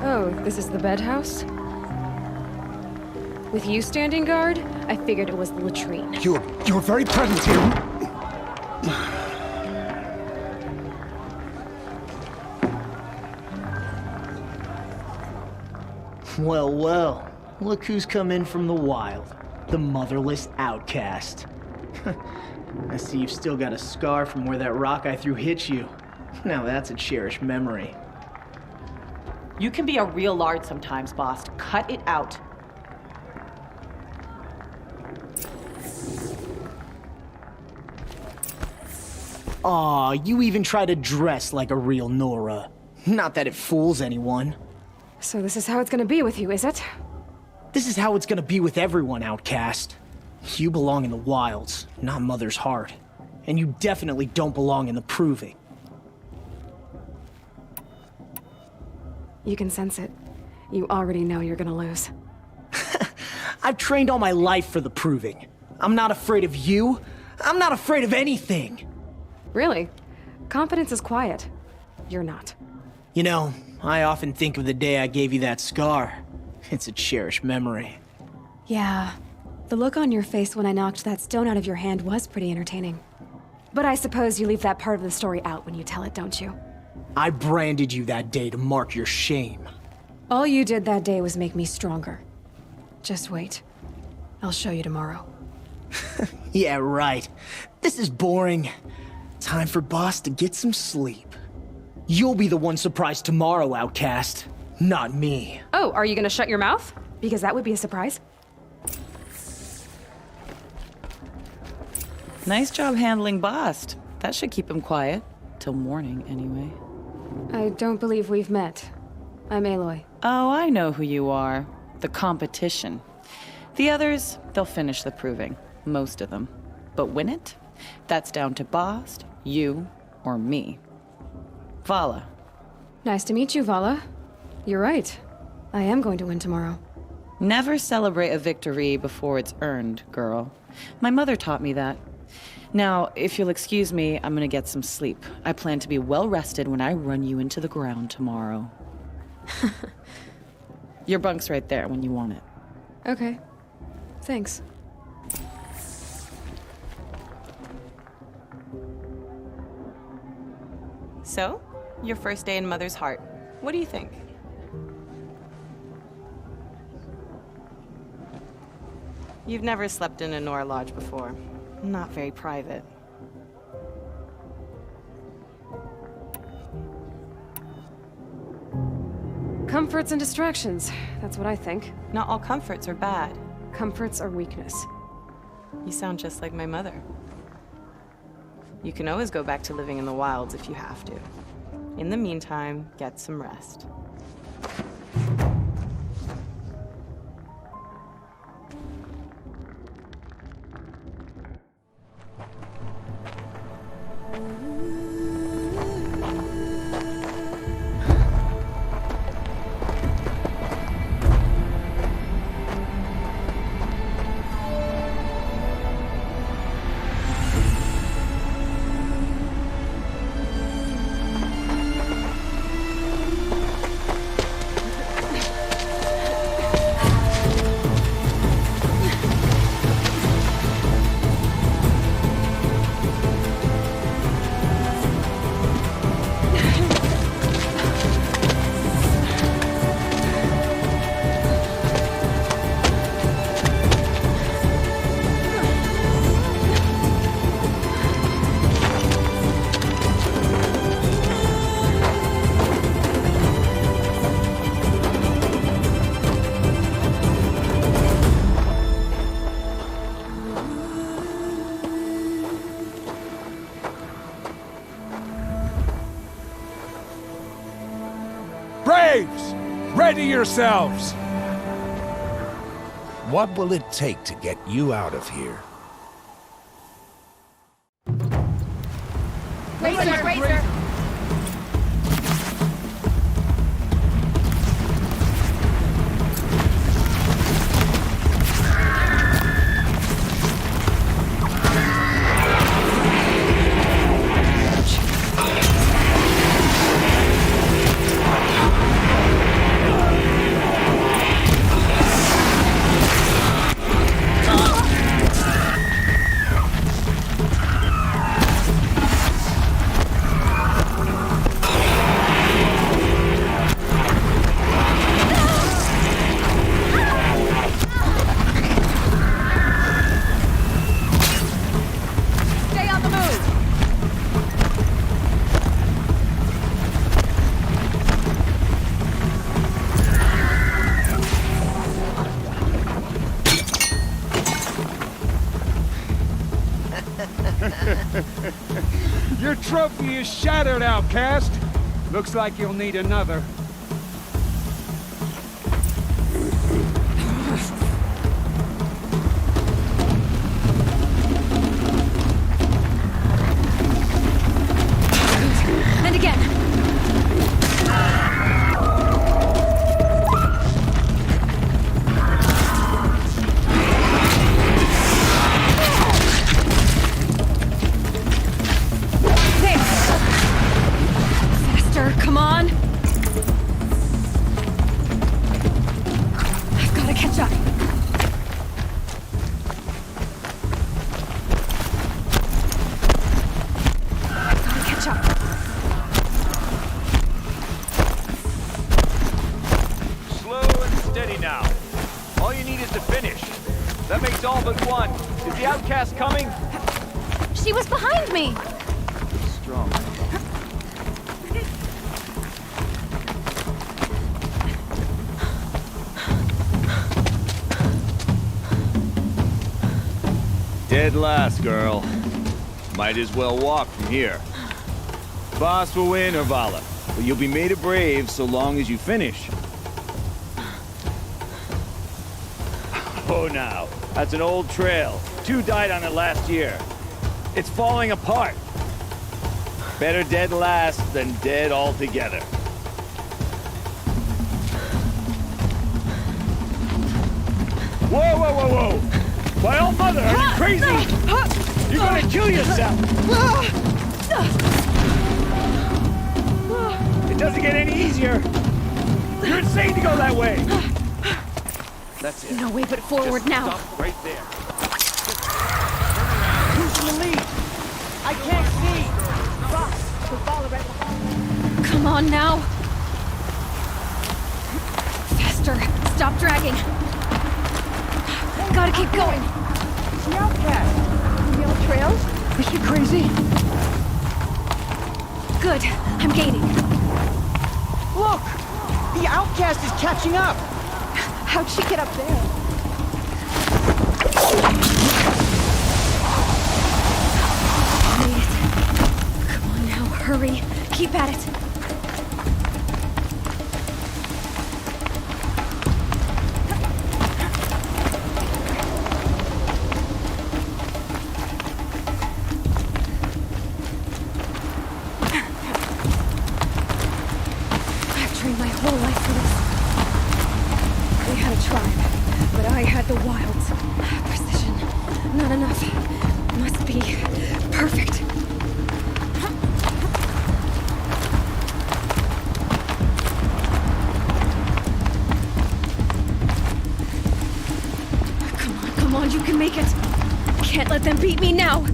Oh, this is the bed house? With you standing guard, I figured it was the latrine. You're very present here. Well, well. Look who's come in from the wild. The motherless outcast. I see you've still got a scar from where that rock I threw hit you. Now that's a cherished memory. You can be a real lard sometimes, boss. Cut it out. Aw, you even try to dress like a real Nora. Not that it fools anyone. So this is how it's gonna be with you, is it? This is how it's gonna be with everyone, outcast. You belong in the wilds, not Mother's heart. And you definitely don't belong in the proving. You can sense it. You already know you're gonna lose. I've trained all my life for the proving. I'm not afraid of you. I'm not afraid of anything. Really? Confidence is quiet. You're not. You know, I often think of the day I gave you that scar. It's a cherished memory. Yeah. The look on your face when I knocked that stone out of your hand was pretty entertaining. But I suppose you leave that part of the story out when you tell it, don't you? I branded you that day to mark your shame. All you did that day was make me stronger. Just wait. I'll show you tomorrow. Yeah, right. This is boring. Time for Boss to get some sleep. You'll be the one surprised tomorrow, outcast. Not me. Oh, are you gonna shut your mouth? Because that would be a surprise. Nice job handling Bast. That should keep him quiet. Till morning, anyway. I don't believe we've met. I'm Aloy. Oh, I know who you are. The competition. The others, they'll finish the proving. Most of them. But win it? That's down to Bast, you, or me. Vala. Nice to meet you, Vala. You're right. I am going to win tomorrow. Never celebrate a victory before it's earned, girl. My mother taught me that. Now, if you'll excuse me, I'm gonna get some sleep. I plan to be well rested when I run you into the ground tomorrow. Your bunk's right there when you want it. Okay. Thanks. So, your first day in Mother's heart. What do you think? You've never slept in a Nora lodge before. Not very private. Comforts and distractions. That's what I think. Not all comforts are bad. Comforts are weakness. You sound just like my mother. You can always go back to living in the wilds if you have to. In the meantime, get some rest. Braves, ready yourselves! What will it take to get you out of here? Razor! Your trophy is shattered, outcast. Looks like you'll need another. And again. Come on! I've got to catch up. Gotta catch up. Slow and steady now. All you need is to finish. That makes all but one. Is the outcast coming? She was behind me! Strong. Dead last, girl. Might as well walk from here. Boss will win, or Vala, but you'll be made a brave so long as you finish. Oh, now, that's an old trail. 2 died on it last year. It's falling apart. Better dead last than dead altogether. Whoa, whoa, whoa, whoa! My old mother, are you crazy? You're gonna kill yourself! It doesn't get any easier! You're insane to go that way! That's it. No way but forward now. Stop right there. Who's in the lead? I can't see! Rock, the ball right behind. Come on now. Faster. Stop dragging. Gotta keep going. The outcast! The old trails? Is she crazy? Good. I'm gaining. Look! The outcast is catching up! How'd she get up there? Made it. Come on now, hurry. Keep at it. My whole life for this. We had a tribe, but I had the wilds. Precision, not enough. Must be perfect. Come on, you can make it. Can't let them beat me now.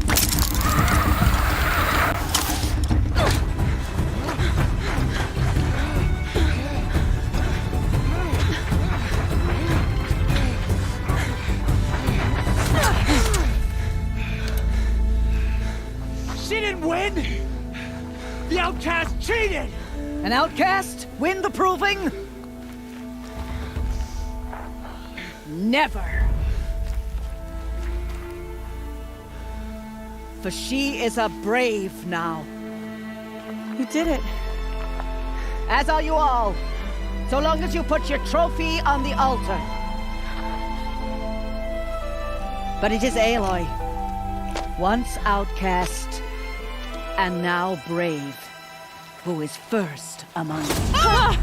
The outcast cheated! An outcast win the proving? Never. For she is a brave now. You did it. As are you all. So long as you put your trophy on the altar. But it is Aloy, once outcast, and now brave, who is first among us. Ah!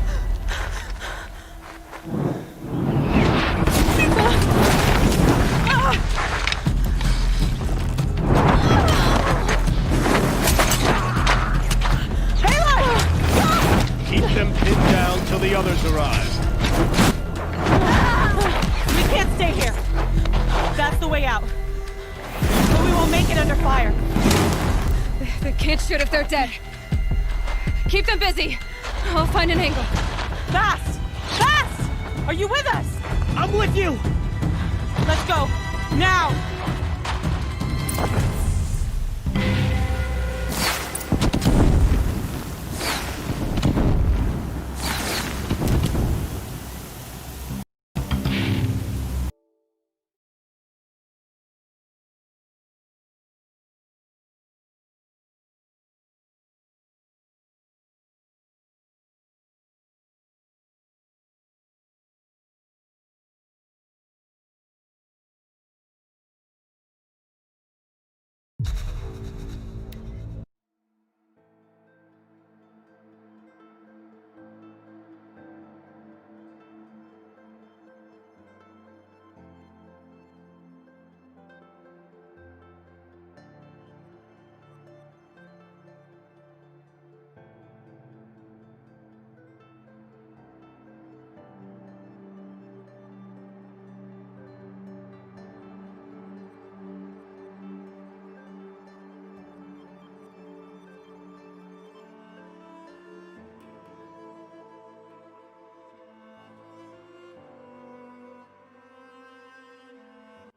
Keep them pinned down till the others arrive. We can't stay here. That's the way out. But we won't make it under fire. They can't shoot if they're dead. Keep them busy. I'll find an angle. Fast! Fast! Are you with us? I'm with you! Let's go. Now!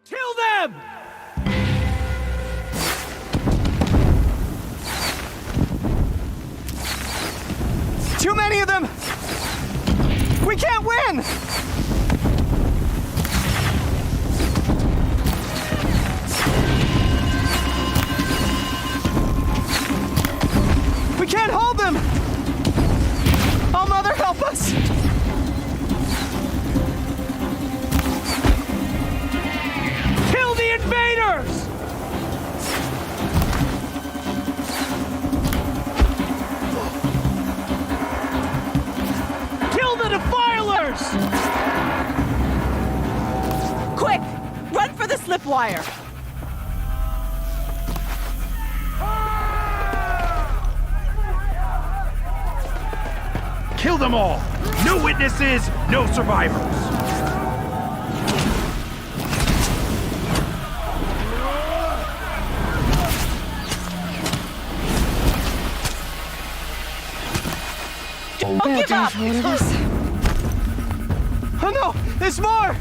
Kill them! Too many of them! We can't win! We can't hold them! All Mother, help us! Kill the invaders! Kill the defilers! Quick! Run for the slip wire! Kill them all! No witnesses, no survivors! Don't give up! Oh no! There's more!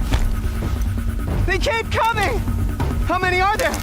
They keep coming! How many are there?